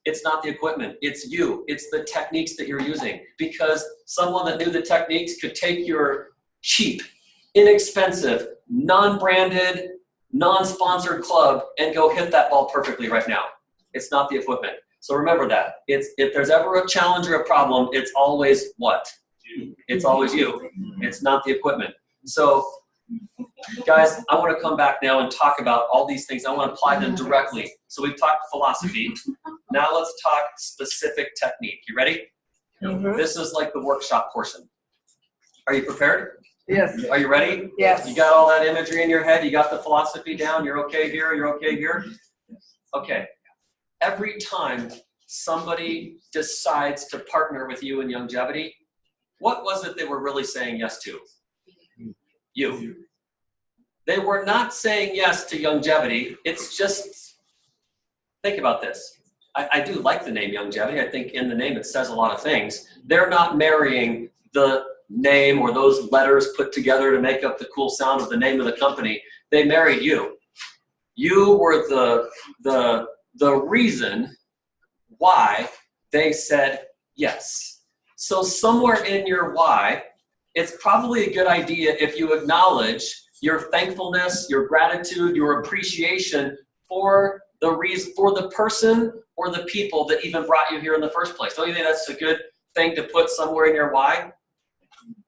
It's not the equipment, it's you. It's the techniques that you're using. Because someone that knew the techniques could take your cheap, inexpensive, non-branded, non-sponsored club and go hit that ball perfectly right now. It's not the equipment. So remember that. If there's ever a challenge or a problem, it's always what? It's always you. It's not the equipment. So guys, I want to come back now and talk about all these things. I want to apply them directly. So we've talked philosophy. Now let's talk specific technique. You ready? Mhm. This is like the workshop portion. Are you prepared? Yes. Are you ready? Yes. You got all that imagery in your head? You got the philosophy down? You're okay here? You're okay here? Okay. Every time somebody decides to partner with you in longevity, what was it they were really saying yes to? You. They were not saying yes to longevity. It's just, think about this. I do like the name longevity. I think in the name it says a lot of things. They're not marrying the name or those letters put together to make up the cool sound of the name of the company. They married you. You were the reason why they said yes. So somewhere in your why, it's probably a good idea if you acknowledge your thankfulness, your gratitude, your appreciation for the reason, for the person or the people that even brought you here in the first place. Don't you think that's a good thing to put somewhere in your why?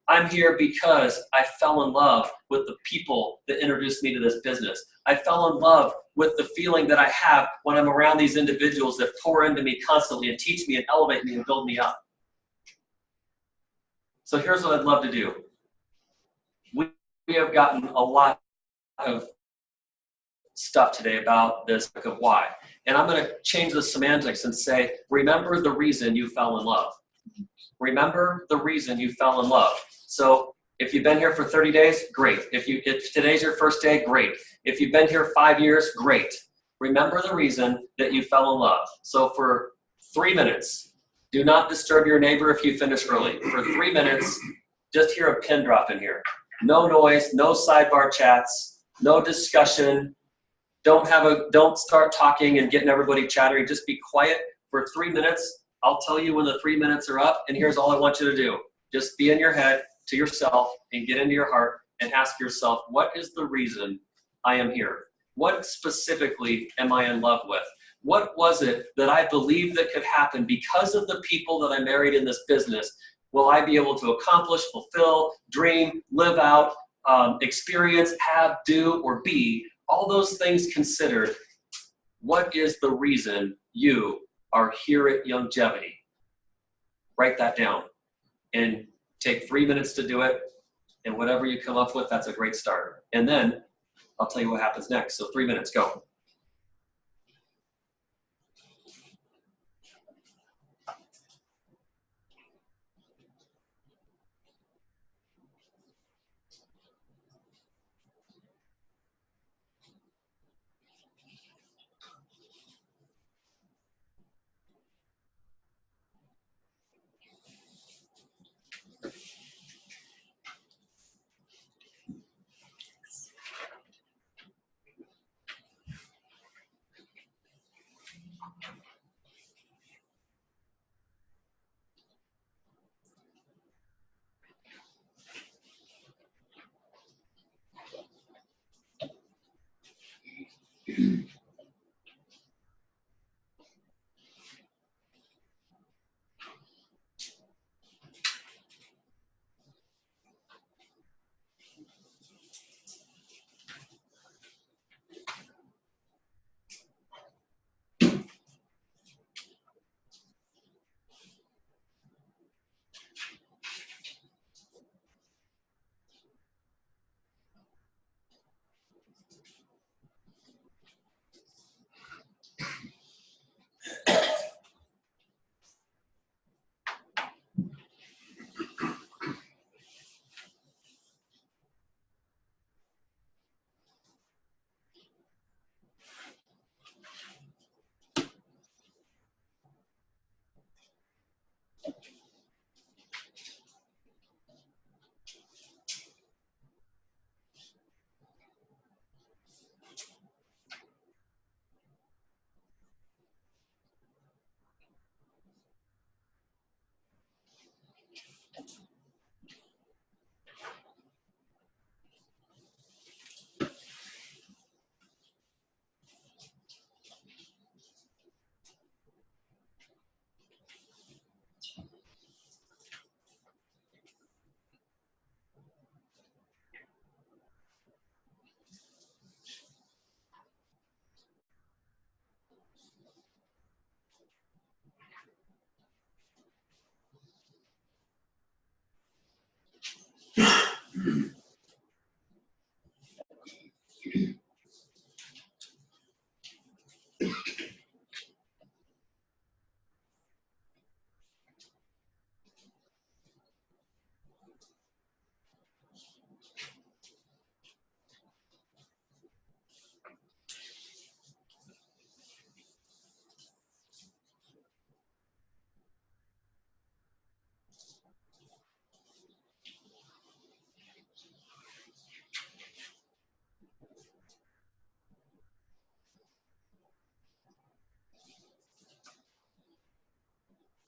I'm here because I fell in love with the people that introduced me to this business. I fell in love with the feeling that I have when I'm around these individuals that pour into me constantly and teach me and elevate me and build me up. So here's what I'd love to do. We have gotten a lot of stuff today about this of why. And I'm going to change the semantics and say, remember the reason you fell in love. Remember the reason you fell in love. So if you've been here for 30 days, great. If today's your first day, great. If you've been here 5 years, great. Remember the reason that you fell in love. So for 3 minutes, do not disturb your neighbor if you finish early. For 3 minutes, just hear a pin drop in here. No noise, no sidebar chats, no discussion. Don't start talking and getting everybody chattering. Just be quiet for 3 minutes. I'll tell you when the 3 minutes are up, and here's all I want you to do. Just be in your head to yourself and get into your heart and ask yourself, what is the reason I am here? What specifically am I in love with? What was it that I believed that could happen because of the people that I married in this business? Will I be able to accomplish, fulfill, dream, live out, experience, have, do, or be? All those things considered, what is the reason you are here at Longevity? Write that down and take 3 minutes to do it, and whatever you come up with, that's a great start. And then I'll tell you what happens next. So 3 minutes, go.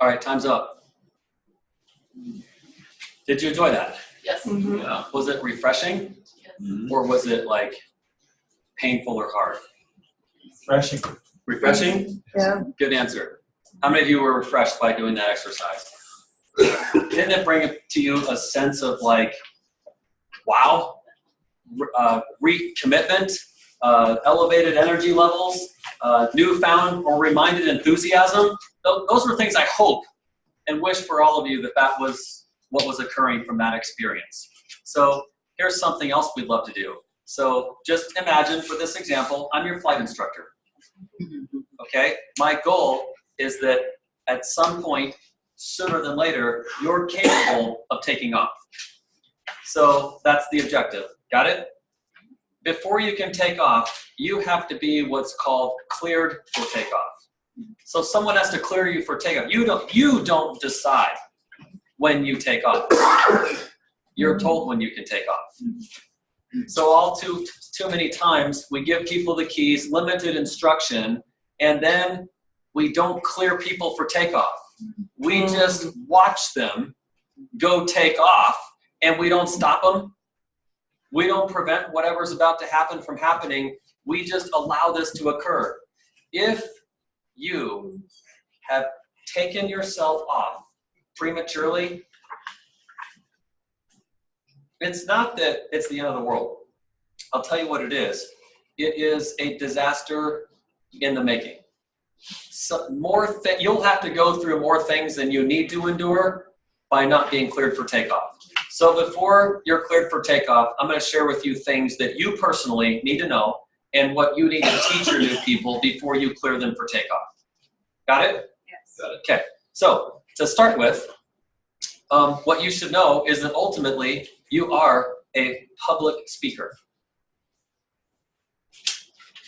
All right, time's up. Did you enjoy that? Yes. Mhm. Yeah. Was it refreshing, Yes. or was it like painful or hard? Refreshing. Refreshing? Yeah. Good answer. How many of you were refreshed by doing that exercise? Didn't it bring to you a sense of like, wow, recommitment, elevated energy levels, newfound or reminded enthusiasm? Those were things I hope and wish for all of you that was what was occurring from that experience. So here's something else we'd love to do. So just imagine, for this example, I'm your flight instructor. Okay? My goal is that at some point, sooner than later, you're capable of taking off. So that's the objective. Got it? Before you can take off, you have to be what's called cleared for takeoff. So someone has to clear you for takeoff. You don't decide when you take off. You're told when you can take off. So all too many times we give people the keys, limited instruction, and then we don't clear people for takeoff. We just watch them go take off, and we don't stop them. We don't prevent whatever's about to happen from happening. We just allow this to occur. If you have taken yourself off prematurely, it's not that it's the end of the world. I'll tell you what it is. It is a disaster in the making. So you'll have to go through more things than you need to endure by not being cleared for takeoff. So before you're cleared for takeoff, I'm going to share with you things that you personally need to know and what you need to teach your new people before you clear them for takeoff. Got it? Yes. Got it. Okay. So to start with, what you should know is that ultimately you are a public speaker.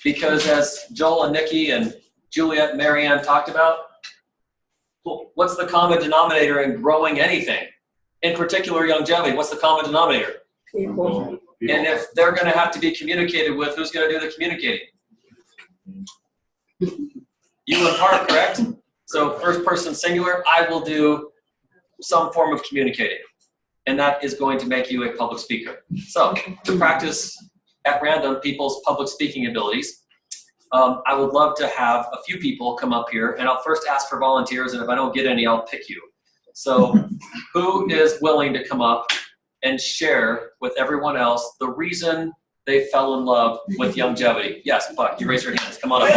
Because as Joel and Nikki and Juliet and Marianne talked about, what's the common denominator in growing anything? In particular, longevity, what's the common denominator? People. And if they're going to have to be communicated with, who's going to do the communicating? You in part, correct? So first person singular, I will do some form of communicating. And that is going to make you a public speaker. So to practice at random people's public speaking abilities, I would love to have a few people come up here, and I'll first ask for volunteers, and if I don't get any, I'll pick you. So who is willing to come up and share with everyone else the reason they fell in love with longevity? Yes, Buck, you raise your hands. Come on up.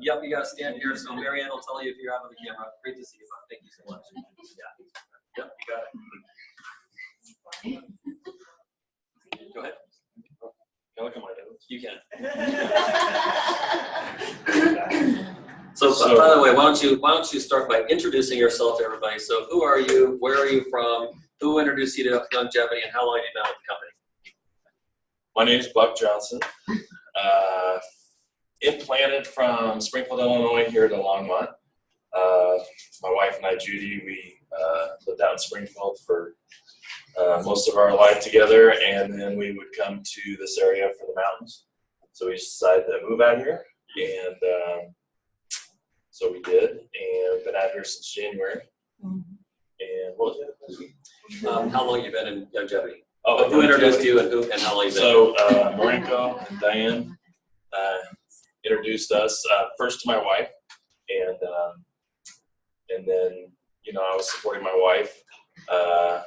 Yep, you got to stand here. So Marianne will tell you if you're out of the camera. Great to see you, Buck. Thank you so much. Yeah. Yep, you got it. Go ahead. Can I look at my notes? You can. So, by the way, why don't you start by introducing yourself to everybody? So, who are you? Where are you from? Who introduced you to longevity, and how long have you been with the company? My name is Buck Johnson. Implanted from Springfield, Illinois, here to Longmont. My wife and I, Judy, we lived out in Springfield for most of our life together, and then we would come to this area for the mountains. So we decided to move out here, and so we did, and been out here since January. And what was it? How long have you been in longevity? Oh, Who introduced you, and how long you been? So Marinko and Diane introduced us first to my wife, and then I was supporting my wife. I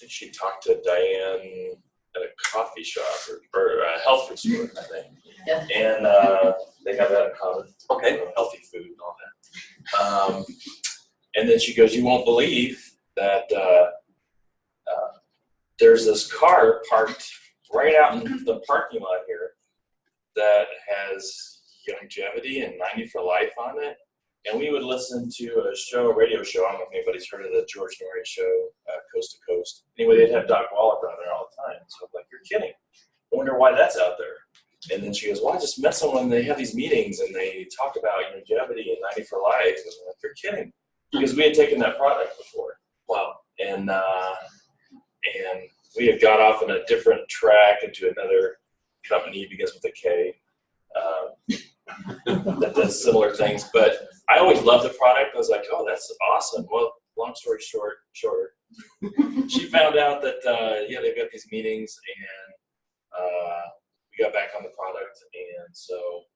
think she talked to Diane at a coffee shop or a health food store, I think. Yeah. And they have that in common. Okay. Healthy food and all that. And then she goes, "You won't believe that there's this car parked right out in the parking lot here that has longevity and 90 for life on it." And we would listen to a radio show. I don't know if anybody's heard of the George Norrie show, Coast to Coast. Anyway, they'd have Doc Wallach on there all the time. So I'm like, "You're kidding. I wonder why that's out there." And then she goes, "Well, I just met someone. They have these meetings and they talk about longevity and 90 for life." And I'm like, "You're kidding." Because we had taken that product before. Wow. And we had got off on a different track into another company, begins with a K, that does similar things. But I always loved the product. I was like, "Oh, that's awesome." Well, long story short, she found out that, they've got these meetings, and we got back on the product. And so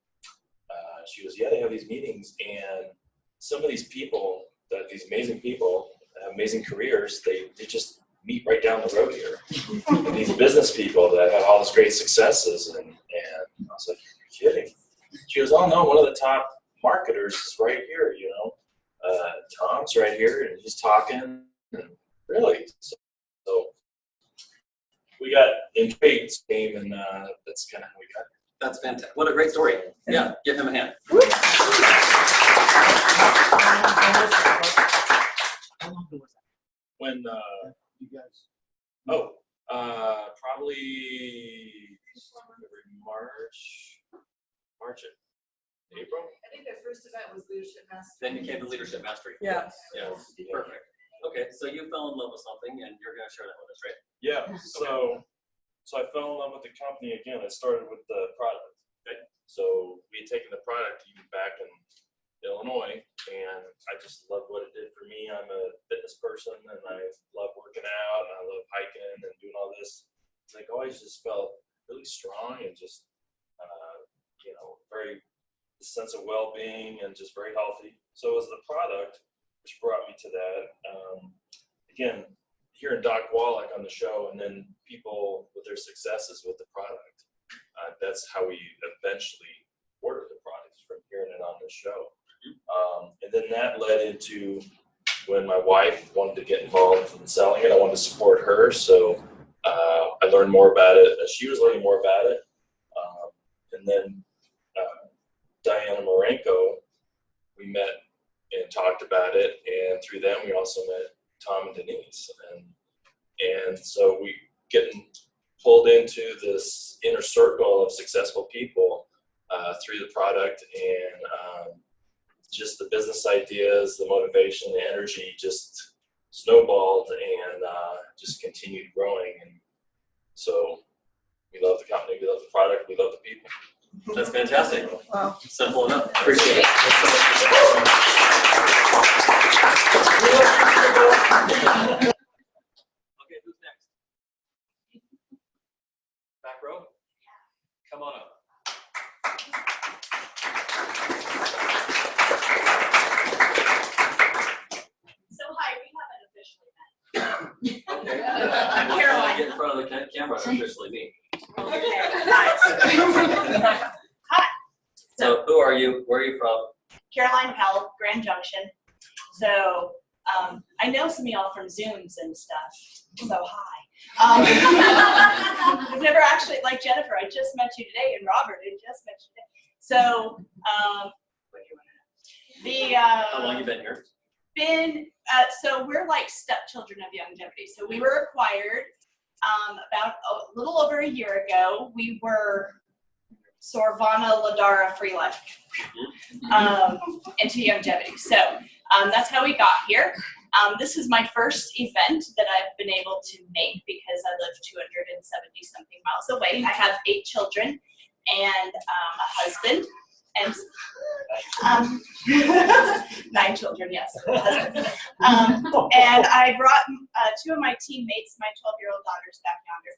she goes, "Yeah, they have these meetings, and some of these people, these amazing people have amazing careers, they just meet right down the road here." And these business people that have all these great successes. And I was like, "You're kidding." She goes, "Oh, no, one of the top marketers is right here, Tom's right here, and he's talking." And really? So we got intrigued, came, and that's kind of how we got it. That's fantastic. What a great story. Yeah, give him a hand. When, You guys. probably March, April? I think their first event was Leadership Master. Then you came to Leadership Mastery. Yes. Yes. Perfect. Okay, so you fell in love with something, and you're going to share that with us, right? Yeah, so I fell in love with the company again. I started with the product. Okay. So we had taken the product even back in Illinois, and I just loved what it did for me. I'm a fitness person, and I love working out, and I love hiking and doing all this. It's like I always just felt really strong and just, very sense of well-being and just very healthy. So it was the product which brought me to that. Again, hearing Doc Wallach on the show, and then people with their successes with the product. That's how we eventually ordered the product, from hearing it on the show. And then that led into when my wife wanted to get involved in selling it. I wanted to support her, so I learned more about it as she was learning more about it. And then Diana Marenko, we met and talked about it, and through them we also met Tom and Denise, and so we getting pulled into this inner circle of successful people through the product, and just the business ideas, the motivation, the energy just snowballed and just continued growing. And so we love the company, we love the product, we love the people. That's fantastic. Wow. Simple enough. Appreciate it. Okay, who's next? Back row? Come on up. So hi, we haven't officially met. Okay. I'm We'll Caroline. get in front of the camera and officially meet. Okay, hi. Hi, So who are you? Where are you from? Caroline Pell, Grand Junction. So I know some of y'all from Zooms and stuff, so hi. I've never actually, like Jennifer, I just met you today, and Robert, I just met you today. So, what do you want to know? How long you been here? So we're like stepchildren of Longevity. So we were acquired about a little over a year ago. We were Sorvana Ladara Free Life into Longevity. So that's how we got here. This is my first event that I've been able to make because I live 270 something miles away. I have 8 children and a husband. And 9 children, yes. And I brought 2 of my teammates, my 12-year-old daughters back yonder,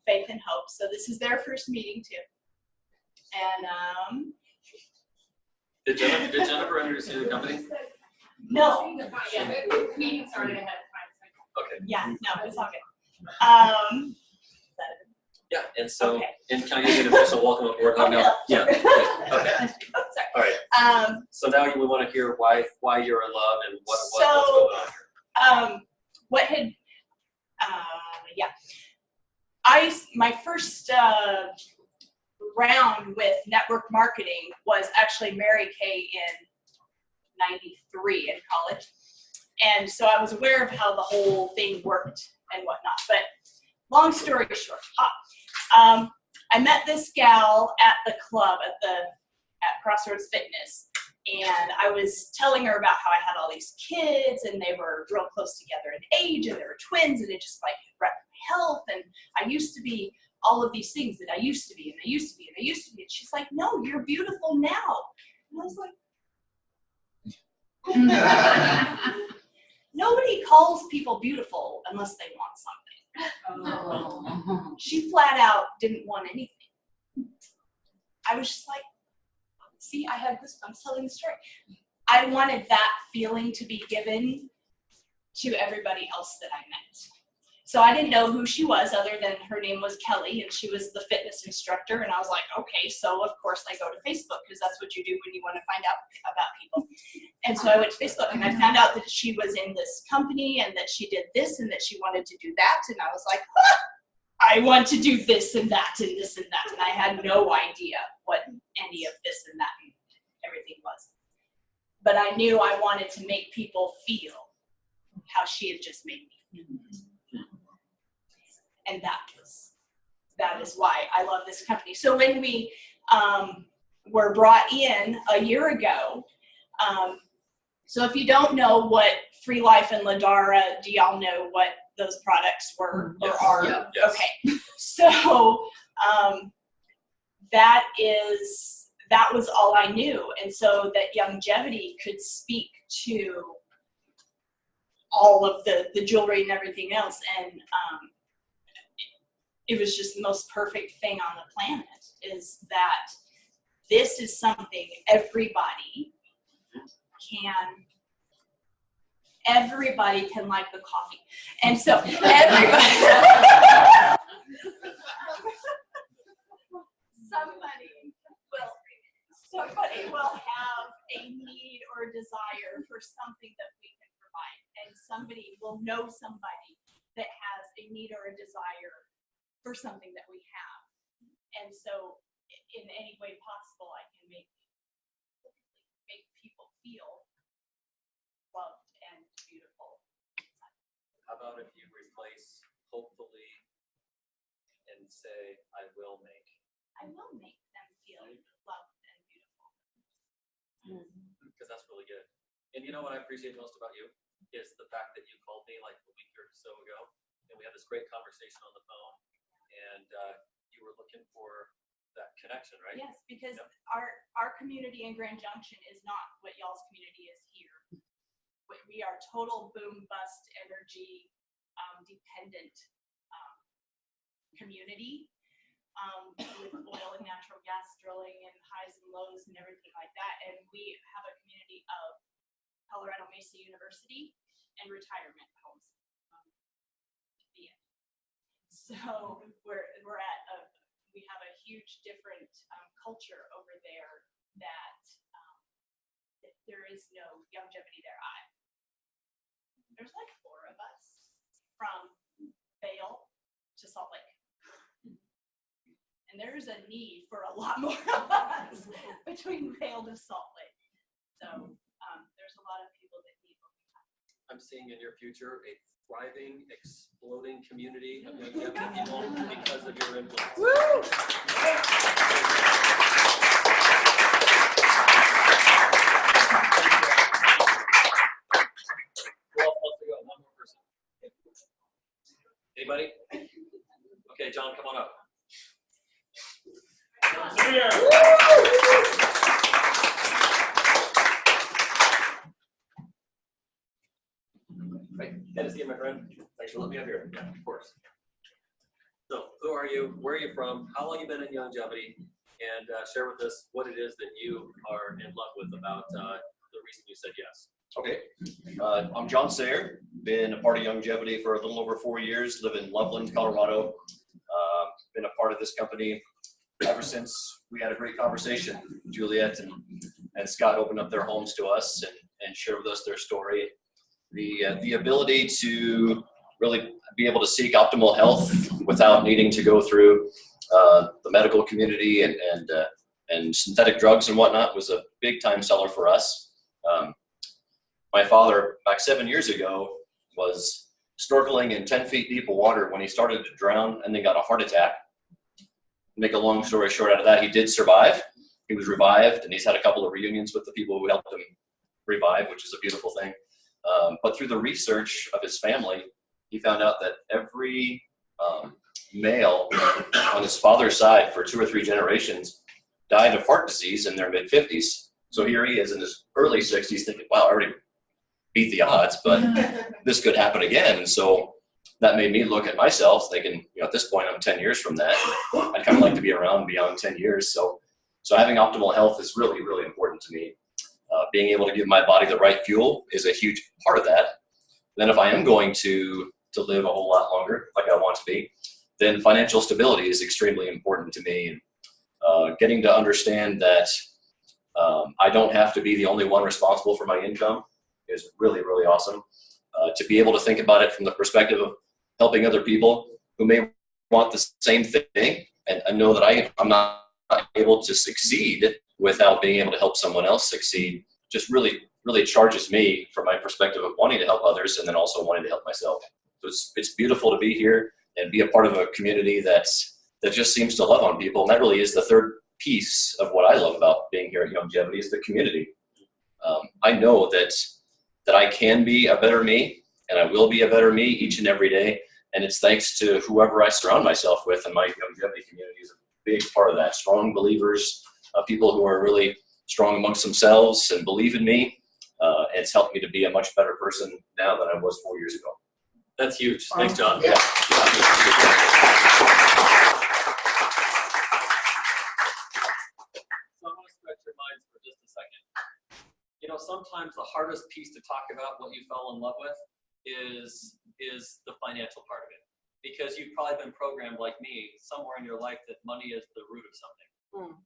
Faith and Hope. So this is their first meeting too. And Did Jennifer introduce you to the company? no, Yeah, meeting started ahead of time. Okay. yeah, no, it's all good. Yeah, and so, Okay. and can I give you an official welcome aboard? Oh, No. Yeah. Okay. Oh, sorry. All right. So now we want to hear why you're in love and what's going on here. What had, yeah. My first round with network marketing was actually Mary Kay in '93 in college. And so I was aware of how the whole thing worked and whatnot. But long story short, I met this gal at the club at Crossroads Fitness. And I was telling her about how I had all these kids and they were real close together in age and they were twins and it just like wrecked my health. And I used to be all of these things that I used to be and I used to be and I used to be. And she's like, no, you're beautiful now. And I was like, nobody calls people beautiful unless they want something. She flat out didn't want anything. I was just like, see, I had this, I'm telling the story. I wanted that feeling to be given to everybody else that I met. So I didn't know who she was other than her name was Kelly and she was the fitness instructor. And I was like, okay, so of course I go to Facebook because that's what you do when you want to find out about people. And so I went to Facebook and I found out that she was in this company and that she did this and that she wanted to do that. And I was like, I want to do this and that and this and that. And I had no idea what any of this and that and everything was. But I knew I wanted to make people feel how she had just made me feel. And that is why I love this company. So when we were brought in a year ago, so if you don't know what Free Life and Ladara, do y'all know what those products were or are? Yeah, yes. Okay. So that was all I knew. And so that longevity could speak to all of the jewelry and everything else. And it was just the most perfect thing on the planet is that this is something everybody can like the coffee. And so somebody will have a need or a desire for something that we can provide. And somebody will know somebody that has a need or a desire for something that we have. And so in any way possible, I can make people feel loved and beautiful. How about if you replace hopefully and say, I will make them feel loved and beautiful. Because that's really good. And you know what I appreciate most about you is the fact that you called me like a week or so ago and we had this great conversation on the phone and you were looking for that connection, right? Yes, because Yep. our community in Grand Junction is not what y'all's community is here. We are total boom bust energy dependent community with oil and natural gas drilling and highs and lows and everything like that. And we have a community of Colorado Mesa University and retirement homes. So we have a huge different culture over there that there is no longevity there. There's like 4 of us from Vail to Salt Lake. And there's a need for a lot more of us between Vail to Salt Lake. So there's a lot of people that need what we have. I'm seeing in your future a thriving, exploding community of young people because of your influence. Woo! I'll figure out one more person. Anybody? Okay, John, come on up. Great. Good to see you, my friend. Thanks for letting me up here. Yeah, of course. So, who are you? Where are you from? How long have you been in longevity? And share with us what it is that you are in love with about the reason you said yes. Okay. I'm John Sayer. Been a part of longevity for a little over 4 years. Live in Loveland, Colorado. been a part of this company ever since we had a great conversation. Juliet and Scott opened up their homes to us and shared with us their story. The ability to really be able to seek optimal health without needing to go through the medical community and synthetic drugs and whatnot was a big time seller for us. My father, back 7 years ago, was snorkeling in 10 feet deep of water when he started to drown and then got a heart attack. Make a long story short out of that, he did survive. He was revived, and he's had a couple of reunions with the people who helped him revive, which is a beautiful thing. But through the research of his family, he found out that every male on his father's side for 2 or 3 generations died of heart disease in their mid-50s. So here he is in his early 60s thinking, wow, I already beat the odds, but this could happen again. And so that made me look at myself thinking, at this point, I'm 10 years from that. I'd kind of like to be around beyond 10 years. So having optimal health is really, really important to me. Being able to give my body the right fuel is a huge part of that. Then if I am going to live a whole lot longer, like I want to be, then financial stability is extremely important to me. And getting to understand that I don't have to be the only one responsible for my income is really, really awesome. To be able to think about it from the perspective of helping other people who may want the same thing and know that I'm not able to succeed without being able to help someone else succeed just really, really charges me from my perspective of wanting to help others and then also wanting to help myself. So it's beautiful to be here and be a part of a community that just seems to love on people. And that really is the third piece of what I love about being here at Longevity is the community. I know that I can be a better me and I will be a better me each and every day. And it's thanks to whoever I surround myself with, and my longevity community is a big part of that. Strong believers, people who are really strong amongst themselves and believe in me. It's helped me to be a much better person now than I was 4 years ago. That's huge. Thanks, John. Yeah. So I want to stretch your minds for just a second. Sometimes the hardest piece to talk about what you fell in love with is the financial part of it. Because you've probably been programmed like me somewhere in your life that money is the root of something.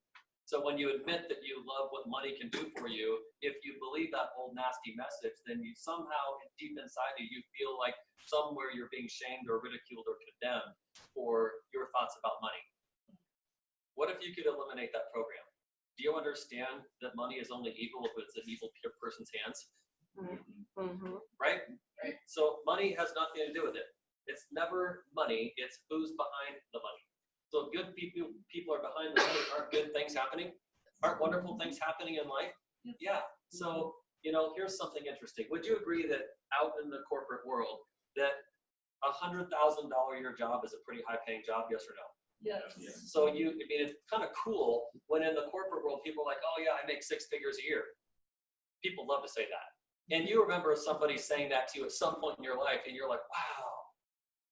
So when you admit that you love what money can do for you, if you believe that old nasty message, then you somehow deep inside you feel like somewhere you're being shamed or ridiculed or condemned for your thoughts about money. What if you could eliminate that program? Do you understand that money is only evil if it's an evil person's hands? Right? So money has nothing to do with it. It's never money, it's who's behind the money. So good people are behind the money. Aren't good things happening? Aren't wonderful things happening in life? Yeah. So, here's something interesting. Would you agree that out in the corporate world that $100,000 a year job is a pretty high paying job, yes or no? Yes. So it's kind of cool when in the corporate world, people are like, oh yeah, I make 6 figures a year. People love to say that. And you remember somebody saying that to you at some point in your life and you're like, wow,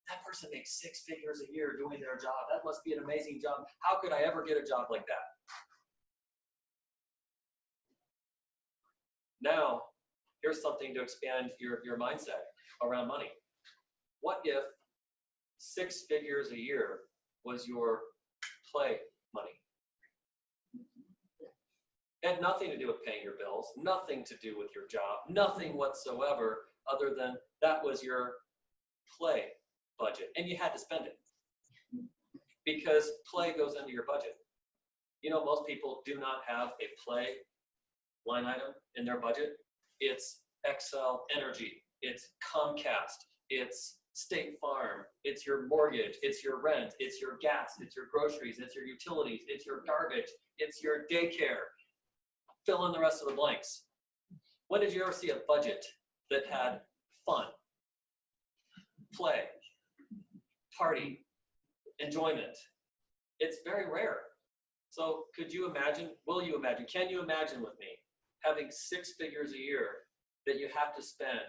that person makes 6 figures a year doing their job. That must be an amazing job. How could I ever get a job like that? Now, here's something to expand your mindset around money. What if 6 figures a year was your play money? It had nothing to do with paying your bills, nothing to do with your job, nothing whatsoever other than that was your play budget, and you had to spend it because play goes into your budget. Most people do not have a play line item in their budget. It's Excel Energy, it's Comcast, it's State Farm, it's your mortgage, it's your rent, it's your gas, it's your groceries, it's your utilities, it's your garbage, it's your daycare. Fill in the rest of the blanks. When did you ever see a budget that had fun, play, party, enjoyment? It's very rare. So could you imagine, will you imagine, can you imagine with me having 6 figures a year that you have to spend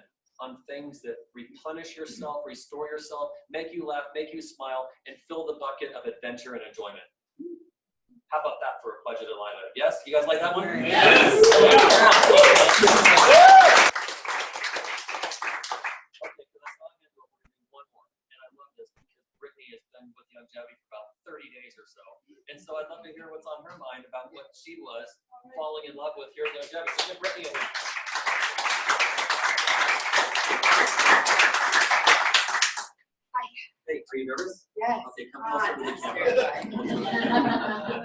on things that replenish yourself, restore yourself, make you laugh, make you smile, and fill the bucket of adventure and enjoyment? How about that for a budgeted line item? Yes? You guys like that one? Yes! Okay, so that's all I'm going to do. We're going to do one more. And I love this because Brittany has been with Longevity for about 30 days or so. And so I'd love to hear what's on her mind about what she was falling in love with here at Longevity. So give Brittany a hand. Hey, are you nervous? Yes. Okay, come closer to the camera.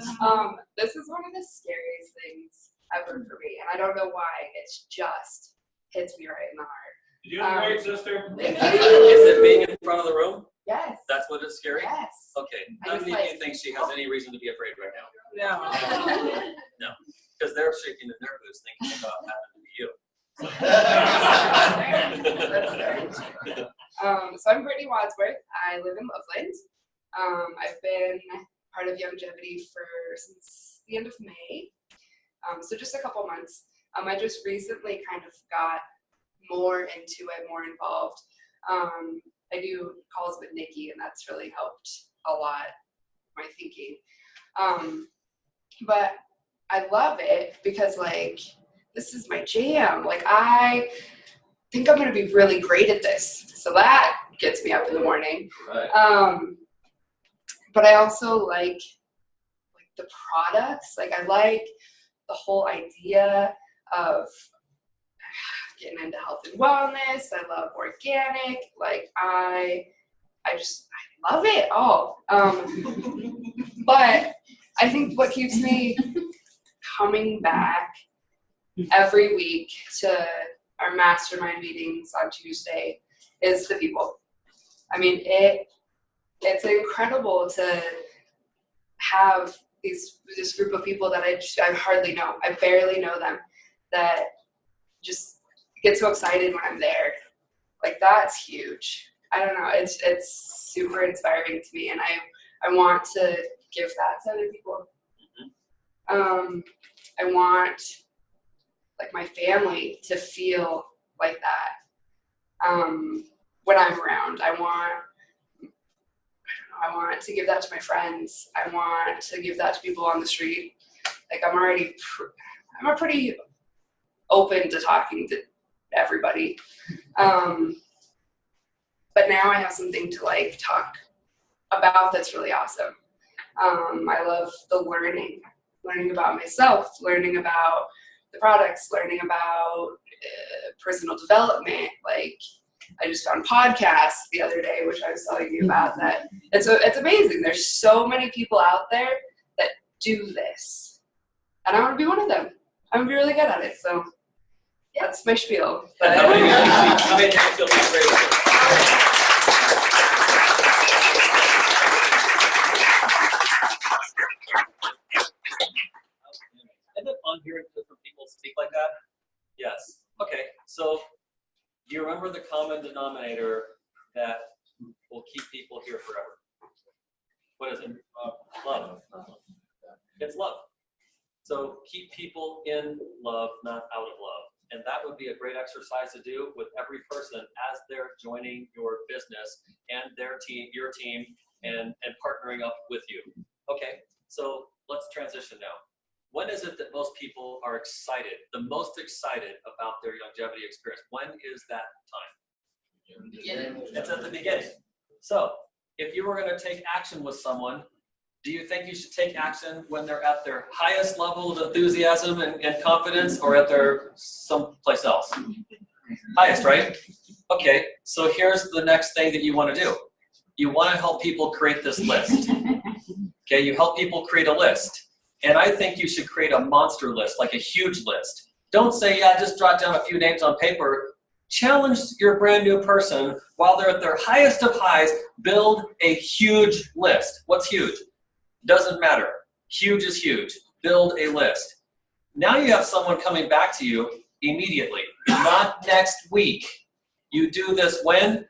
This is one of the scariest things ever for me, and I don't know why. It's just hits me right in the heart. You doing great, sister? Is it being in front of the room? Yes. That's what is scary? Yes. Okay. I None just of you like- think she has any reason to be afraid right now. No. Because they're shaking in their boots thinking about having to be you. So I'm Brittany Wadsworth. I live in Loveland. I've been part of Longevity since the end of May. So just a couple months. I just recently kind of got more into it, more involved. I do calls with Nikki, and that's really helped a lot my thinking. But I love it because this is my jam. I think I'm gonna be really great at this. So that gets me up in the morning. Right. But I also like the products. I like the whole idea of getting into health and wellness. I love organic. I love it all. But I think what keeps me coming back every week to our mastermind meetings on Tuesday is the people. I mean, it's incredible to have this group of people that I hardly know. I barely know them, that just get so excited when I'm there. That's huge. I don't know. It's super inspiring to me, and I want to give that to other people. I want my family to feel like that when I'm around. I want to give that to my friends. I want to give that to people on the street. I'm pretty open to talking to everybody. But now I have something to talk about that's really awesome. I love the learning about myself, learning about the products, learning about personal development. I just found podcasts the other day, which I was telling you about. That it's amazing. There's so many people out there that do this, and I want to be one of them. I want to be really good at it. So that's my spiel. And how many of you feel great? Isn't it fun hearing different people speak like that? Yes. Okay, so do you remember the common denominator that will keep people here forever? What is it? Love. It's love. So keep people in love, not out of love. And that would be a great exercise to do with every person as they're joining your business and their team, your team, and partnering up with you. Okay, so let's transition now. When is it that most people are excited, the most excited about their longevity experience? When is that time? Beginning. It's at the beginning. So if you were going to take action with someone, do you think you should take action when they're at their highest level of enthusiasm and confidence, or at their someplace else? Highest, right? Okay, so here's the next thing that you want to do. You want to help people create this list. Okay, you help people create a list. And I think you should create a monster list, like a huge list. Don't say, yeah, just jot down a few names on paper. Challenge your brand new person while they're at their highest of highs. Build a huge list. What's huge? Doesn't matter. Huge is huge. Build a list. Now you have someone coming back to you immediately, not next week. You do this when?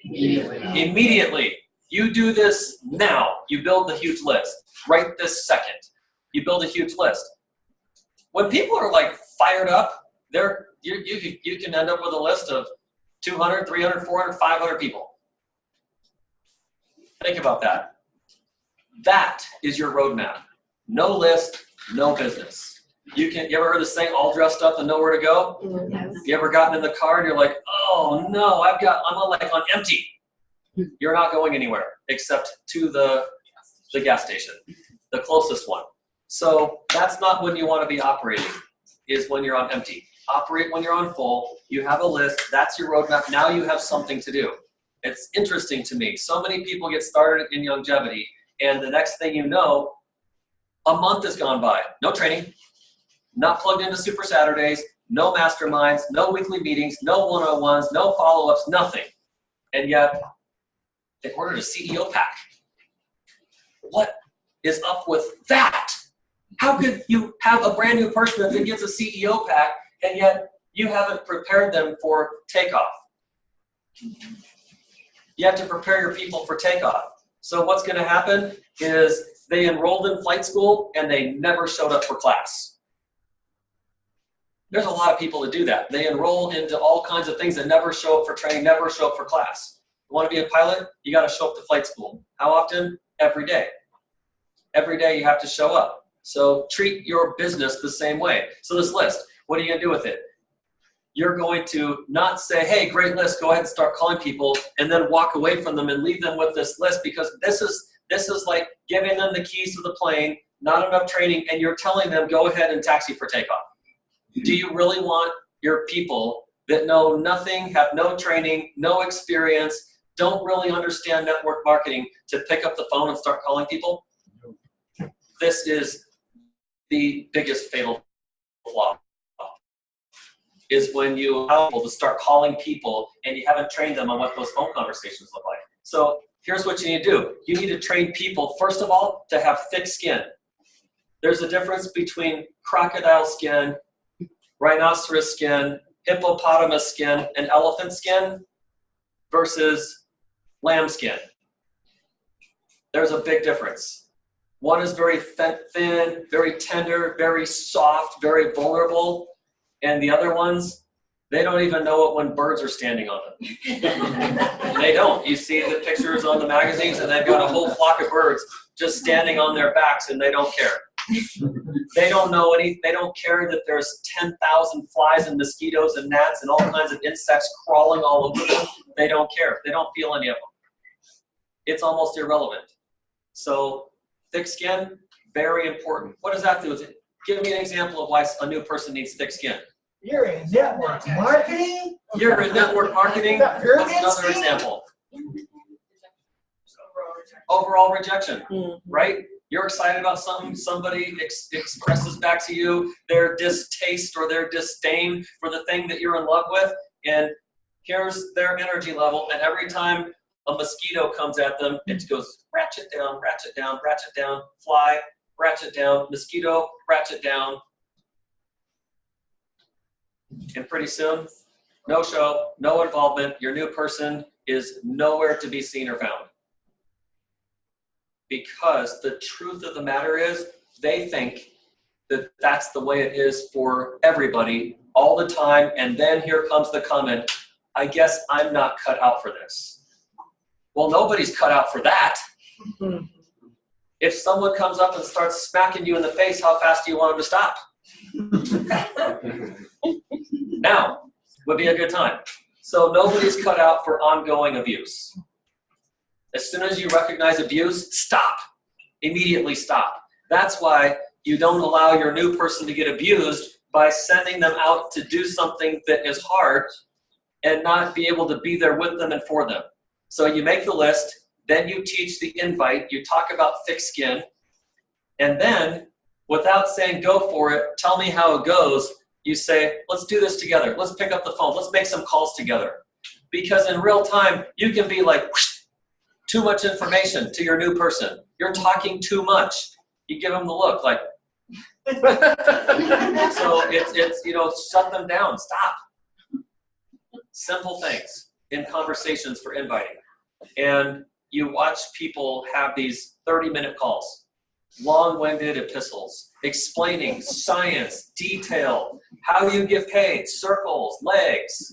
Immediately. Immediately. You do this now. You build the huge list right this second. You build a huge list. When people are fired up, you can end up with a list of 200, 300, 400, 500 people. Think about that. That is your roadmap. No list, no business. You ever heard this saying, all dressed up and nowhere to go? Yes. You ever gotten in the car and you're like, oh no, I'm on empty. You're not going anywhere except to the The gas station, the closest one. So that's not when you want to be operating, is when you're on empty. Operate when you're on full. You have a list. That's your roadmap. Now you have something to do. It's interesting to me. So many people get started in longevity, and the next thing you know, a month has gone by. No training, not plugged into Super Saturdays, no masterminds, no weekly meetings, no one-on-ones, no follow-ups, nothing. And yet, they ordered a CEO pack. What is up with that? How could you have a brand new person that gets a CEO pack and yet you haven't prepared them for takeoff? You have to prepare your people for takeoff. So what's going to happen is they enrolled in flight school and they never showed up for class. There's a lot of people that do that. They enroll into all kinds of things and never show up for training, never show up for class. You want to be a pilot? You got to show up to flight school. How often? Every day. Every day you have to show up. So treat your business the same way. So this list, what are you going to do with it? You're going to not say, hey, great list, go ahead and start calling people, and then walk away from them and leave them with this list, because this is like giving them the keys to the plane, not enough training, and you're telling them, go ahead and taxi for takeoff. Do you really want your people that know nothing, have no training, no experience, don't really understand network marketing to pick up the phone and start calling people? This is the biggest fatal flaw, is when you allow people to start calling people and you haven't trained them on what those phone conversations look like. So here's what you need to do. You need to train people, first of all, to have thick skin. There's a difference between crocodile skin, rhinoceros skin, hippopotamus skin, and elephant skin versus lamb skin. There's a big difference. One is very thin, very tender, very soft, very vulnerable. And the other ones, they don't even know it when birds are standing on them. They don't. You see the pictures on the magazines and they've got a whole flock of birds just standing on their backs and they don't care. They don't know they don't care that there's 10,000 flies and mosquitoes and gnats and all kinds of insects crawling all over them. They don't care. They don't feel any of them. It's almost irrelevant. So thick skin, very important. What does that do? Give me an example of why a new person needs thick skin. You're in network marketing? You're in network marketing. What's another example? Overall rejection, right? You're excited about something, somebody expresses back to you their distaste or their disdain for the thing that you're in love with, and here's their energy level, and every time a mosquito comes at them, it goes ratchet down, fly, ratchet down, mosquito, ratchet down. And pretty soon, no show, no involvement, your new person is nowhere to be seen or found. Because the truth of the matter is, they think that that's the way it is for everybody all the time, and then here comes the comment, I guess I'm not cut out for this. Well, nobody's cut out for that. If someone comes up and starts smacking you in the face, how fast do you want them to stop? Now would be a good time. So nobody's cut out for ongoing abuse. As soon as you recognize abuse, stop. Immediately stop. That's why you don't allow your new person to get abused by sending them out to do something that is hard and not be able to be there with them and for them. So you make the list, then you teach the invite, you talk about thick skin, and then without saying go for it, tell me how it goes, you say, let's do this together. Let's pick up the phone. Let's make some calls together. Because in real time, you can be like, whoosh, too much information to your new person. You're talking too much. You give them the look like, so it's shut them down, stop. Simple things in conversations for inviting. And you watch people have these 30-minute calls, long-winded epistles, explaining science, detail, how you get paid, circles, legs,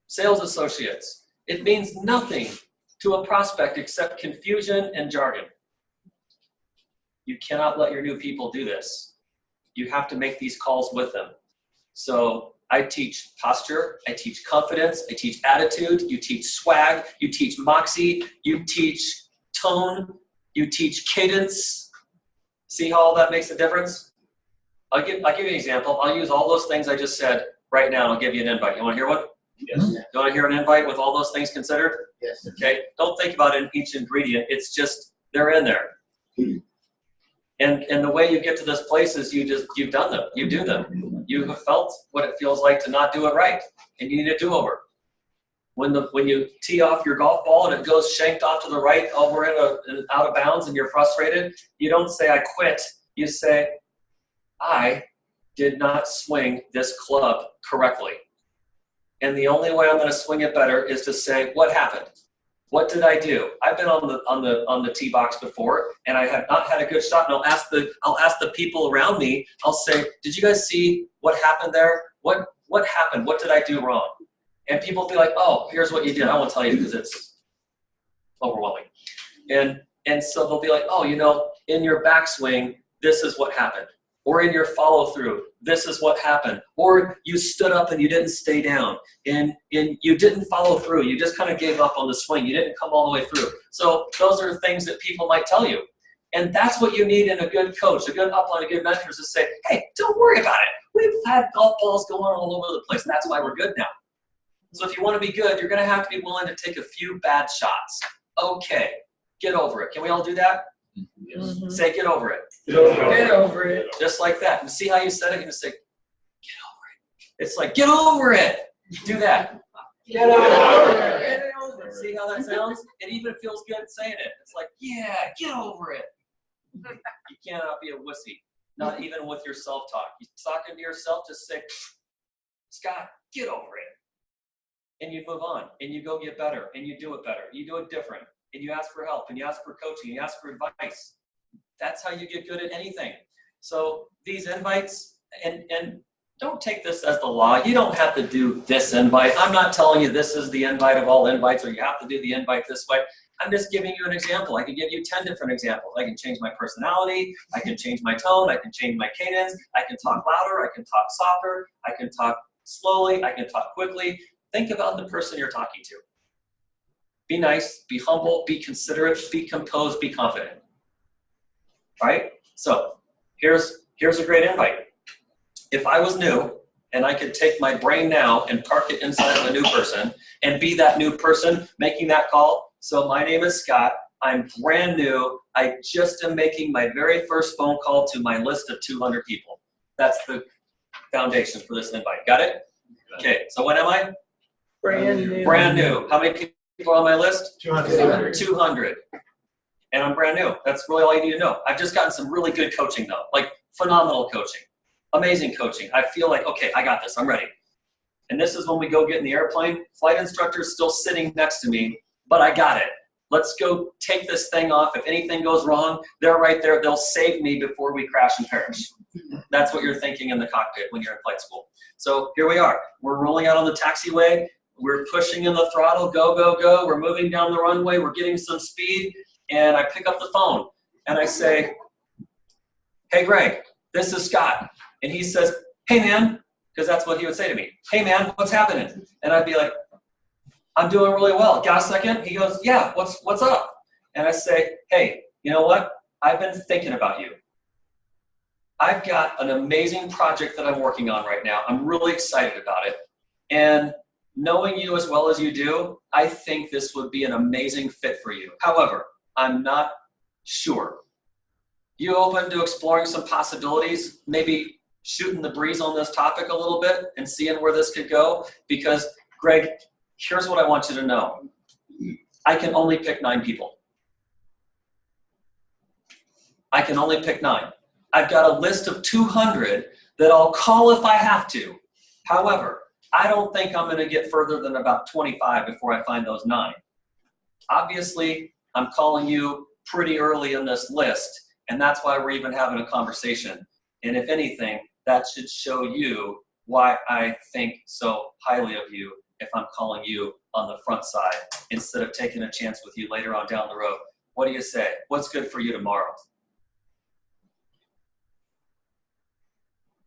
sales associates. It means nothing to a prospect except confusion and jargon. You cannot let your new people do this. You have to make these calls with them. So I teach posture, I teach confidence, I teach attitude, you teach swag, you teach moxie, you teach tone, You teach cadence. See how all that makes a difference? I'll give you an example. I'll use all those things I just said right now, and I'll give you an invite. You want to hear one? Yes. You want to hear an invite with all those things considered? Yes. Okay. Don't think about each ingredient. It's just they're in there. And the way you get to this place is you've done them. You do them. You have felt what it feels like to not do it right, and you need a do-over. When you tee off your golf ball and it goes shanked off to the right over and out of bounds and you're frustrated, you don't say, I quit. You say, I did not swing this club correctly. And the only way I'm going to swing it better is to say, what happened? What did I do? I've been on the tee box before, and I have not had a good shot. And I'll ask the people around me. I'll say, did you guys see what happened there? What happened? What did I do wrong? And people will be like, oh, here's what you did. I won't tell you because it's overwhelming. And so they'll be like, oh, in your backswing, this is what happened. Or in your follow through, this is what happened. Or you stood up and you didn't stay down. And you didn't follow through. You just kind of gave up on the swing. You didn't come all the way through. So those are things that people might tell you. And that's what you need in a good coach, a good upline, a good mentor is to say, hey, don't worry about it. We've had golf balls going all over the place. That's why we're good now. So if you want to be good, you're going to have to be willing to take a few bad shots. Okay, get over it. Can we all do that? Yes. Say, get over it. Get over it. Just like that. And see how you said it? You say, get over it. It's like, get over it. Do that. Get over it. See how that sounds? It even feels good saying it. It's like, yeah, get over it. You cannot be a wussy, not even with your self-talk. You talking to yourself, just say, Scott, get over it. And you move on, and you go get better, and you do it better. You do it different, and you ask for help, and you ask for coaching, and you ask for advice. That's how you get good at anything. So these invites, and don't take this as the law. You don't have to do this invite. I'm not telling you this is the invite of all invites, or you have to do the invite this way. I'm just giving you an example. I can give you 10 different examples. I can change my personality. I can change my tone. I can change my cadence. I can talk louder. I can talk softer. I can talk slowly. I can talk quickly. Think about the person you're talking to. Be nice, be humble, be considerate, be composed, be confident. All right? So here's a great invite. If I was new and I could take my brain now and park it inside of a new person and be that new person making that call. So my name is Scott. I'm brand new. I just am making my very first phone call to my list of 200 people. That's the foundation for this invite. Got it? Okay, so when am I? Brand new. Brand new. How many people on my list? 200. 200. And I'm brand new. That's really all you need to know. I've just gotten some really good coaching though, like phenomenal coaching, amazing coaching. I feel like, okay, I got this, I'm ready. And this is when we go get in the airplane. Flight instructor's still sitting next to me, but I got it. Let's go take this thing off. If anything goes wrong, they're right there. They'll save me before we crash and perish. That's what you're thinking in the cockpit when you're in flight school. So here we are. We're rolling out on the taxiway. We're pushing in the throttle, go, go, go. We're moving down the runway. We're getting some speed. And I pick up the phone and I say, hey, Greg, this is Scott. And he says, hey, man, because that's what he would say to me. Hey, man, what's happening? And I'd be like, I'm doing really well. Got a second? He goes, yeah, what's up? And I say, hey, you know what? I've been thinking about you. I've got an amazing project that I'm working on right now. I'm really excited about it. And knowing you as well as you do, I think this would be an amazing fit for you. However, I'm not sure. You open to exploring some possibilities, maybe shooting the breeze on this topic a little bit and seeing where this could go? Because, Greg, here's what I want you to know. I can only pick 9 people. I can only pick 9. I've got a list of 200 that I'll call if I have to. However, I don't think I'm going to get further than about 25 before I find those 9. Obviously, I'm calling you pretty early in this list, and that's why we're even having a conversation. And if anything, that should show you why I think so highly of you if I'm calling you on the front side instead of taking a chance with you later on down the road. What do you say? What's good for you tomorrow?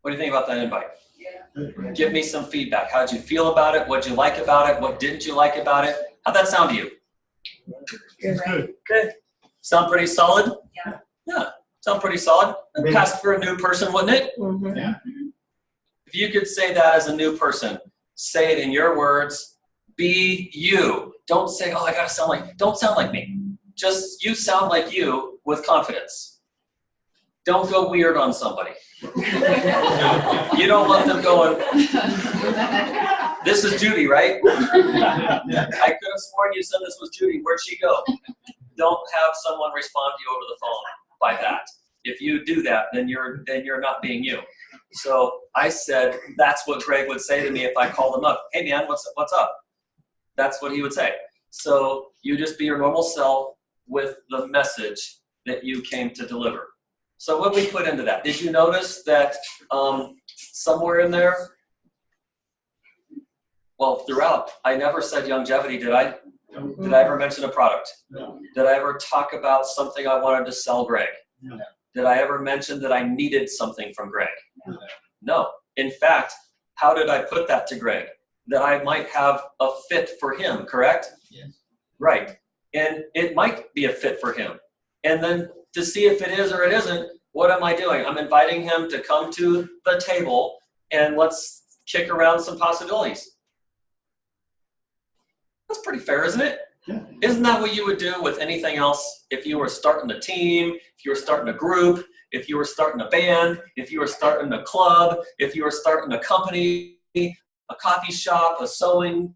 What do you think about that invite? Yeah. Give me some feedback. How'd you feel about it? What'd you like about it? What didn't you like about it? How'd that sound to you? It's good. Good. Sound pretty solid? Yeah. Yeah, sound pretty solid. Maybe. Pass for a new person, wouldn't it? Mhm. Yeah. If you could say that as a new person, say it in your words, be you. Don't say, oh, I gotta sound like, don't sound like me. Just, you sound like you with confidence. Don't go weird on somebody. You don't want them going, this is Judy, right? I could have sworn you said this was Judy. Where'd she go? Don't have someone respond to you over the phone by that. If you do that, then you're not being you. So I said that's what Greg would say to me if I called him up. Hey man, what's up? That's what he would say. So you just be your normal self with the message that you came to deliver. So what we put into that? Did you notice that somewhere in there? Well, throughout, I never said longevity, did I? No. Did I ever mention a product? No. Did I ever talk about something I wanted to sell Greg? No. Did I ever mention that I needed something from Greg? No. No. In fact, how did I put that to Greg? That I might have a fit for him, correct? Yes. Right. And it might be a fit for him. And then to see if it is or it isn't, what am I doing? I'm inviting him to come to the table and let's kick around some possibilities. That's pretty fair, isn't it? Yeah. Isn't that what you would do with anything else? If you were starting a team, if you were starting a group, if you were starting a band, if you were starting a club, if you were starting a company, a coffee shop, a sewing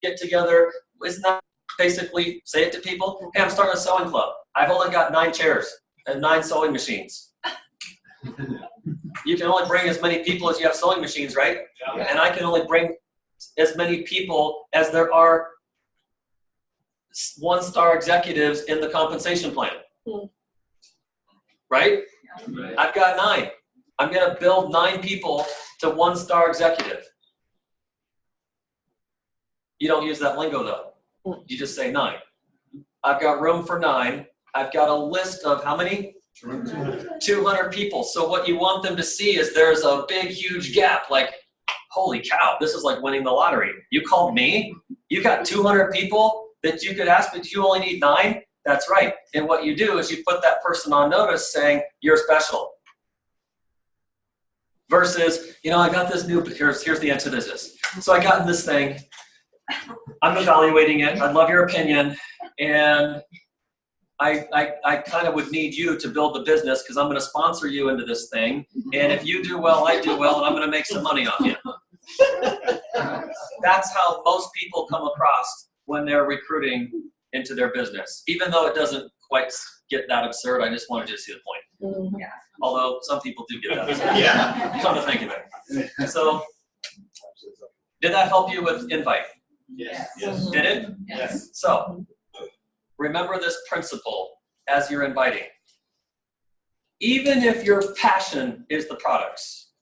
get together, isn't that basically say it to people? Hey, I'm starting a sewing club. I've only got 9 chairs and 9 sewing machines. You can only bring as many people as you have sewing machines, right? Yeah. And I can only bring as many people as there are 1-star executives in the compensation plan. Right? Right. I've got 9. I'm going to build 9 people to 1-star executive. You don't use that lingo though. You just say 9. I've got room for 9. I've got a list of how many? 200 people. So what you want them to see is there's a big, huge gap. Like, holy cow, this is like winning the lottery. You called me? You got 200 people that you could ask, but you only need 9? That's right. And what you do is you put that person on notice saying, you're special. Versus, I got this new, here's the antithesis. So I got this thing. I'm evaluating it. I'd love your opinion. And I kind of would need you to build the business because I'm going to sponsor you into this thing. And if you do well, I do well, and I'm going to make some money off you. That's how most people come across when they're recruiting into their business. Even though it doesn't quite get that absurd, I just wanted you to see the point. Mhm. Yeah. Although some people do get that absurd. Yeah. Come to think of it. So, did that help you with invite? Yes. Yes. Did it? Yes. So, remember this principle as you're inviting. Even if your passion is the products,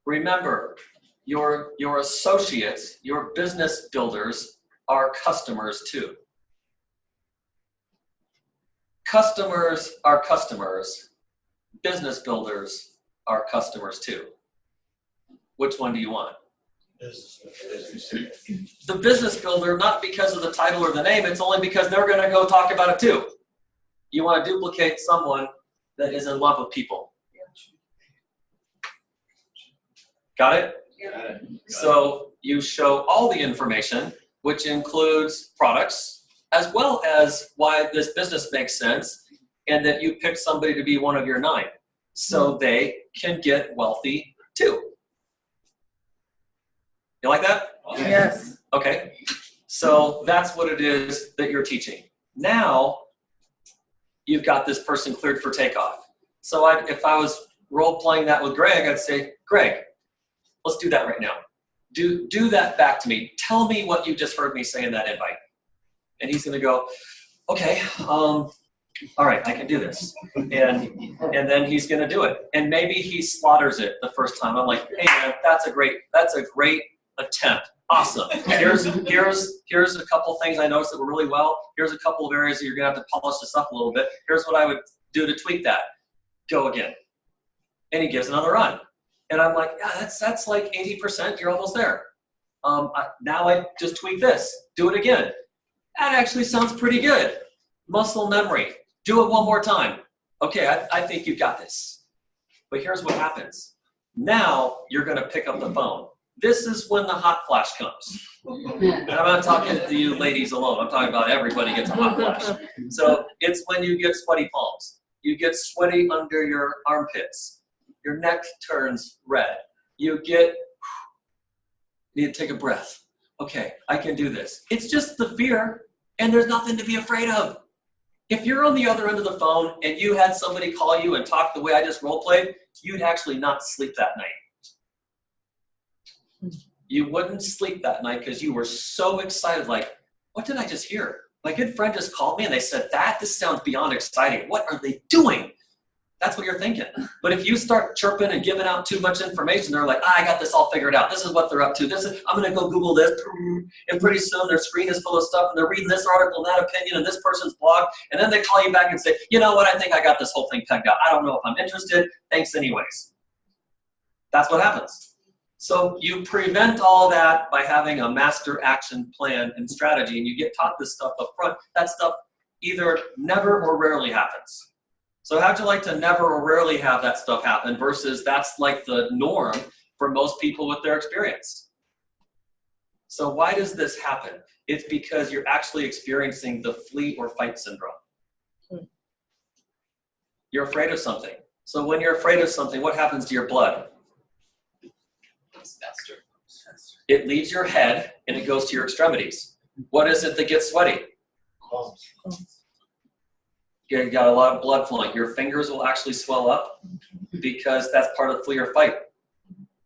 remember your associates, your business builders are customers too. Customers are customers. Business builders are customers too. Which one do you want? The business builder, not because of the title or the name, it's only because they're going to go talk about it too. You want to duplicate someone that is in love with people. Got it? Yeah. So you show all the information, which includes products, as well as why this business makes sense, and that you pick somebody to be one of your 9, so they can get wealthy too. You like that? Yes. Okay. So that's what it is that you're teaching. Now, you've got this person cleared for takeoff. So if I was role-playing that with Greg, I'd say, Greg, let's do that right now. Do that back to me. Tell me what you just heard me say in that invite. And he's going to go, okay, all right, I can do this. And then he's going to do it. And maybe he slaughters it the first time. I'm like, hey man, that's a great attempt. Awesome. Here's a couple things I noticed that were really well. Here's a couple of areas that you're going to have to polish this up a little bit. Here's what I would do to tweak that. Go again. And he gives another run. And I'm like, yeah, that's like 80%. You're almost there. Now I just tweak this. Do it again. That actually sounds pretty good. Muscle memory. Do it one more time. Okay, I think you got this. But here's what happens. Now you're going to pick up the phone. This is when the hot flash comes. And I'm not talking to you ladies alone. I'm talking about everybody gets a hot flash. So it's when you get sweaty palms. You get sweaty under your armpits. Your neck turns red. You need to take a breath. Okay, I can do this. It's just the fear, and there's nothing to be afraid of. If you're on the other end of the phone and you had somebody call you and talk the way I just role played, you'd actually not sleep that night. You wouldn't sleep that night because you were so excited, like, what did I just hear? My good friend just called me and they said that? This sounds beyond exciting. What are they doing? That's what you're thinking. But if you start chirping and giving out too much information, they're like, I got this all figured out. This is what they're up to. I'm going to go Google this. And pretty soon their screen is full of stuff and they're reading this article and that opinion and this person's blog. And then they call you back and say, you know what? I think I got this whole thing pegged out. I don't know if I'm interested. Thanks anyways. That's what happens. So you prevent all that by having a master action plan and strategy, and you get taught this stuff up front. That stuff either never or rarely happens. So how'd you like to never or rarely have that stuff happen versus that's like the norm for most people with their experience? So why does this happen? It's because you're actually experiencing the flee or fight syndrome. You're afraid of something. So when you're afraid of something, what happens to your blood? It leaves your head and it goes to your extremities. What is it that gets sweaty? You got a lot of blood flowing. Your fingers will actually swell up because that's part of flee or fight.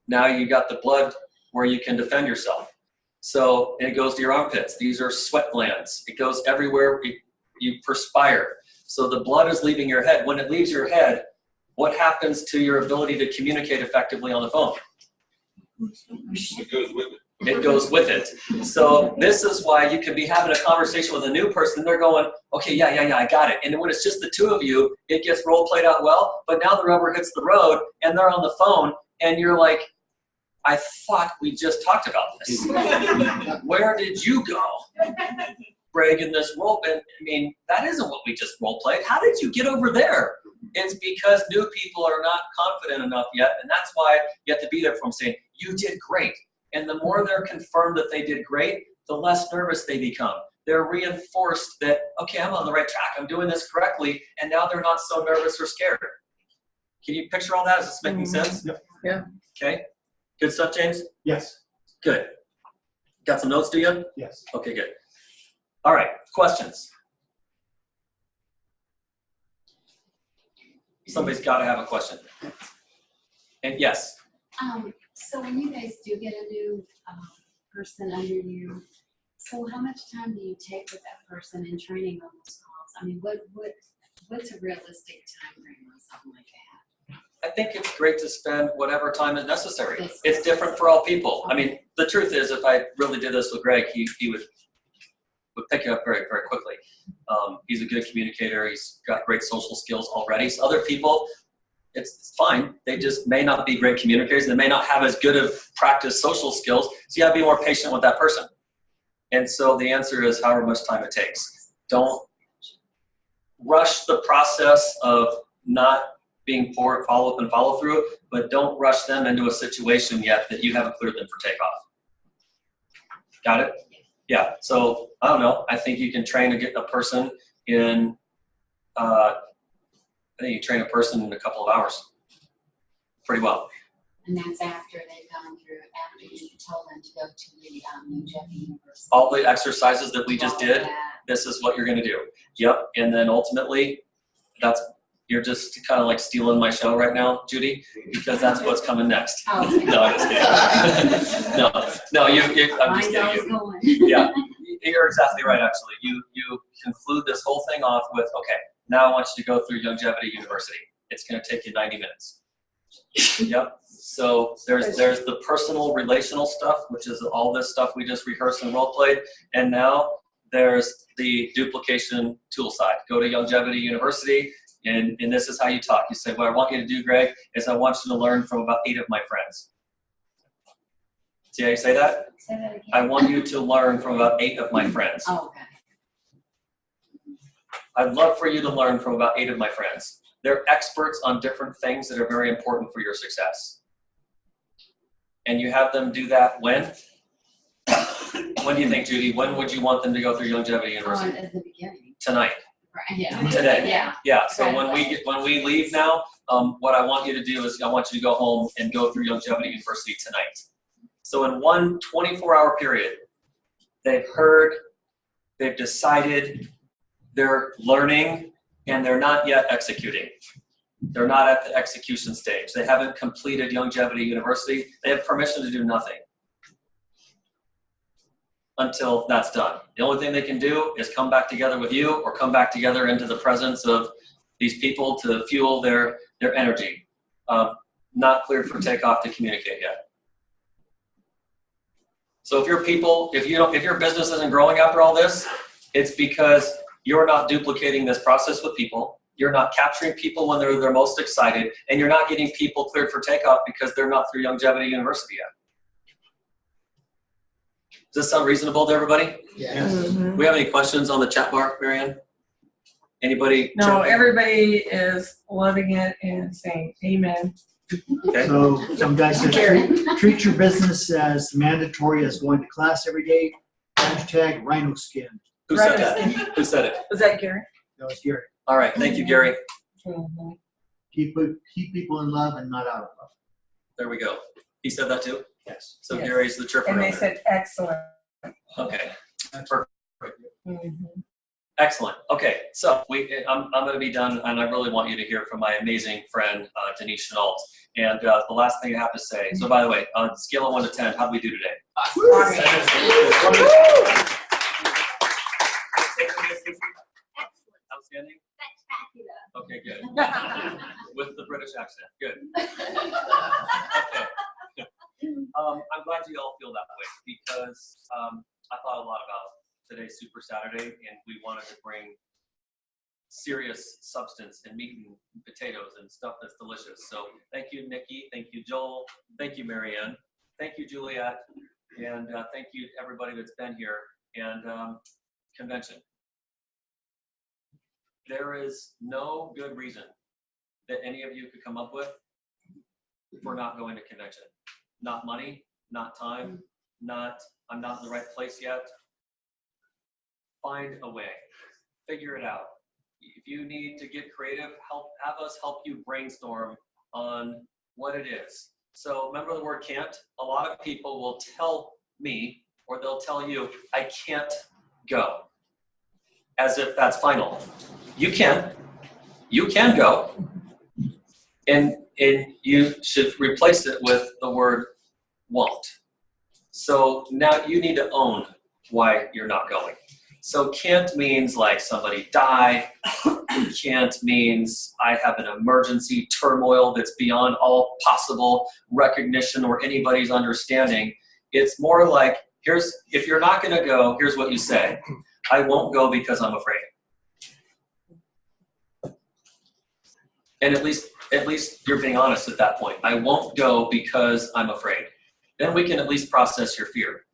Now you got the blood where you can defend yourself. So it goes to your armpits. These are sweat glands. It goes everywhere. You perspire. So the blood is leaving your head. When it leaves your head, what happens to your ability to communicate effectively on the phone? It goes with it. It goes with it. So this is why you could be having a conversation with a new person. They're going, okay, yeah, I got it. And when it's just the two of you, it gets role played out well. But now the rubber hits the road and they're on the phone and you're like, I thought we just talked about this. Where did you go? Greg, in this role, I mean, that isn't what we just role played. How did you get over there? It's because new people are not confident enough yet. And that's why you have to be there for them saying, you did great. And the more they're confirmed that they did great, the less nervous they become. They're reinforced that, okay, I'm on the right track. I'm doing this correctly. And now they're not so nervous or scared. Can you picture all that? Is this making sense? Yep. Yeah. Okay. Good stuff, James? Yes. Good. Got some notes, do you? Yes. Okay, good. All right, questions? Somebody's got to have a question. And yes. So when you guys do get a new person under you, so how much time do you take with that person in training on those calls? I mean, what's a realistic time frame on something like that? I think it's great to spend whatever time is necessary. It's different for all people. I mean, the truth is, if I really did this with Greg, he would pick it up very, very quickly. He's a good communicator. He's got great social skills already. So other people, it's fine. They just may not be great communicators. They may not have as good of practice social skills. So you have to be more patient with that person. And so the answer is however much time it takes. Don't rush the process of not being poor at follow-up and follow-through, but don't rush them into a situation yet that you haven't cleared them for takeoff. Got it? Yeah. So I don't know. I think you can train a person in, I think you train a person in a couple of hours pretty well. And that's after they've gone through, after you told them to go to the longevity university. All the exercises that we just did, this is what you're going to do. Yep. And then ultimately, you're just kind of like stealing my show right now, Judy, because that's what's coming next. Oh, okay. No, I'm just kidding. no, I'm just kidding. Going. Yeah, you're exactly right, actually. You conclude this whole thing off with, okay, now I want you to go through Longevity University. It's going to take you 90 minutes. Yep. So there's the personal relational stuff, which is all this stuff we just rehearsed and role played. And now there's the duplication tool side. Go to Longevity University, and this is how you talk. You say, what I want you to do, Greg, is I want you to learn from about 8 of my friends. See how you say that? Say that again. I want you to learn from about 8 of my friends. Oh, okay. I'd love for you to learn from about 8 of my friends. They're experts on different things that are very important for your success. And you have them do that when? When do you think, Judy? When would you want them to go through Longevity University? At the beginning. Tonight. Right, yeah. Today. Yeah. Yeah, so Right. when we leave now, what I want you to do is I want you to go home and go through Longevity University tonight. So in one 24-hour period, they've heard, they've decided, they're learning, and they're not yet executing. They're not at the execution stage. They haven't completed Longevity University. They have permission to do nothing until that's done. The only thing they can do is come back together with you or come back together into the presence of these people to fuel their energy. Not cleared for takeoff to communicate yet. So if your people, if your business isn't growing after all this, it's because you're not duplicating this process with people. You're not capturing people when they're most excited, and you're not getting people cleared for takeoff because they're not through Longevity University yet. Does this sound reasonable to everybody? Yes. We have any questions on the chat bar, Marianne? Anybody? No, everybody is loving it and saying amen. Okay. So some guy said, treat your business as mandatory as going to class every day. Hashtag rhino skin. Who said that? Who said it? Was that Gary? That was Gary. All right. Thank you, Gary. Mm-hmm. Keep people in love and not out of love. There we go. He said that too? Yes. So Yes. Gary's the chirper. And they over said excellent. there. Okay. Perfect. Mm-hmm. Excellent. Okay. So I'm going to be done, and I really want you to hear from my amazing friend, Denise Chenault. And the last thing I have to say, so by the way, on a scale of 1 to 10, how did we do today? Awesome. Outstanding? Spectacular. Okay, good. With the British accent. Good. Okay. I'm glad you all feel that way because I thought a lot about today's Super Saturday, and we wanted to bring serious substance and meat and potatoes and stuff that's delicious. So thank you, Nikki. Thank you, Joel. Thank you, Marianne. Thank you, Juliet. And thank you to everybody that's been here. And convention. There is no good reason that any of you could come up with for not going to convention. Not money, not time, I'm not in the right place yet. Find a way, figure it out. If you need to get creative, have us help you brainstorm on what it is. So remember the word can't? A lot of people will tell me, or they'll tell you, I can't go, as if that's final. You can go, and you should replace it with the word won't. So now you need to own why you're not going. So can't means like somebody died. Can't means I have an emergency turmoil that's beyond all possible recognition or anybody's understanding. It's more like, if you're not gonna go, here's what you say. I won't go because I'm afraid. And at least you're being honest at that point. I won't go because I'm afraid. Then we can at least process your fear.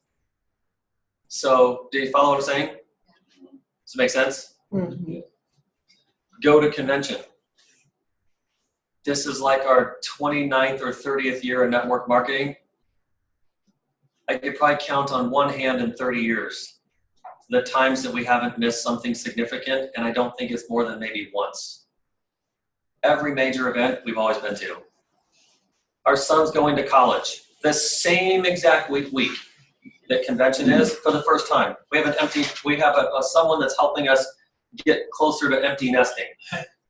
So do you follow what I'm saying? Does it make sense? Mm-hmm. Go to convention. This is like our 29th or 30th year in network marketing. I could probably count on one hand in 30 years the times that we haven't missed something significant, and I don't think it's more than maybe once. Every major event we've always been to. Our son's going to college. The same exact week that convention is for the first time. We have someone that's helping us get closer to empty nesting.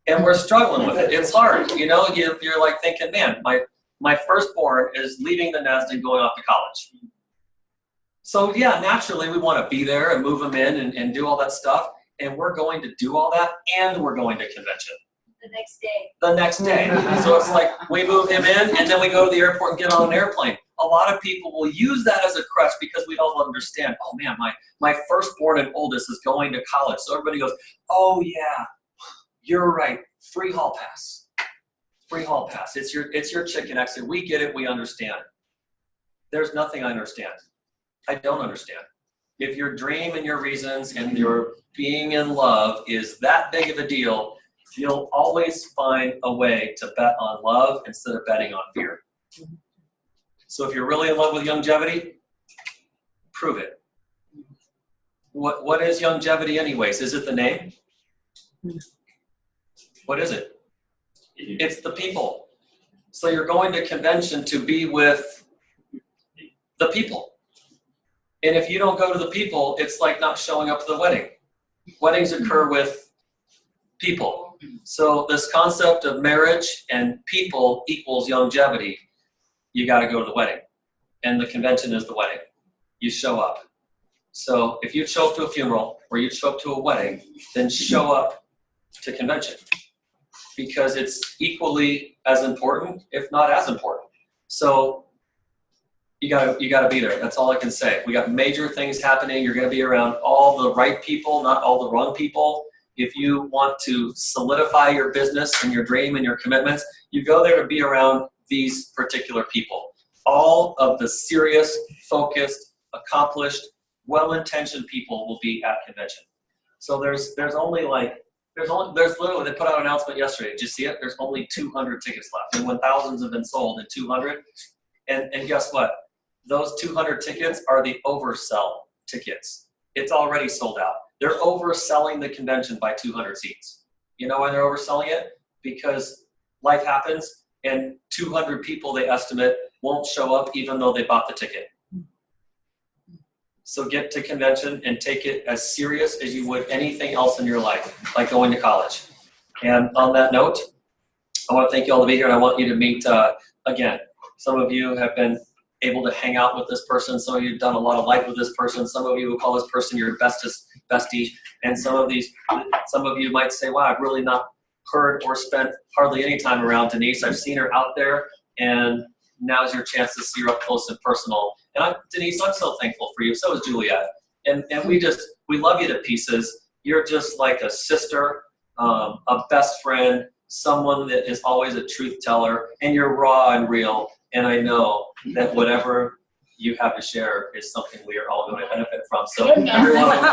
And we're struggling with it. It's hard. You know, you're like thinking, man, my firstborn is leaving the nest and going off to college. So yeah, naturally we want to be there and move them in and do all that stuff. And we're going to do all that, and we're going to convention. The next day. The next day. So it's like we move him in and then we go to the airport and get on an airplane. A lot of people will use that as a crutch because we don't understand, oh man, my firstborn and oldest is going to college. So everybody goes, oh yeah, you're right, free hall pass. Free hall pass. It's your chicken exit. We get it, we understand. There's nothing I understand. I don't understand. If your dream and your reasons and your being in love is that big of a deal, you'll always find a way to bet on love instead of betting on fear. So if you're really in love with longevity, prove it. What is longevity anyways? Is it the name? What is it? It's the people. So you're going to convention to be with the people. And if you don't go to the people, it's like not showing up to the wedding. Weddings occur with people. So this concept of marriage and people equals longevity. You got to go to the wedding. And the convention is the wedding. You show up. So if you show up to a funeral or you show up to a wedding, then show up to convention. Because it's equally as important, if not as important. So you gotta be there. That's all I can say. We got major things happening. You're gonna be around all the right people, not all the wrong people. If you want to solidify your business and your dream and your commitments, you go there to be around these particular people. All of the serious, focused, accomplished, well-intentioned people will be at convention. So there's literally, they put out an announcement yesterday. Did you see it? There's only 200 tickets left. And when thousands have been sold in 200, and guess what? Those 200 tickets are the oversell tickets. It's already sold out. They're overselling the convention by 200 seats. You know why they're overselling it? Because life happens and 200 people, they estimate, won't show up even though they bought the ticket. So get to convention and take it as serious as you would anything else in your life, like going to college. And on that note, I want to thank you all to be here, and I want you to meet, again, some of you have been able to hang out with this person. Some of you have done a lot of life with this person. Some of you will call this person your bestest bestie. And some of you might say, wow, I've really not heard or spent hardly any time around Denise. I've seen her out there, and now's your chance to see her up close and personal. And Denise, I'm so thankful for you. So is Juliet. And we love you to pieces. You're just like a sister, a best friend, someone that is always a truth teller, and you're raw and real. And I know that whatever you have to share is something we are all going to benefit from. So everyone online,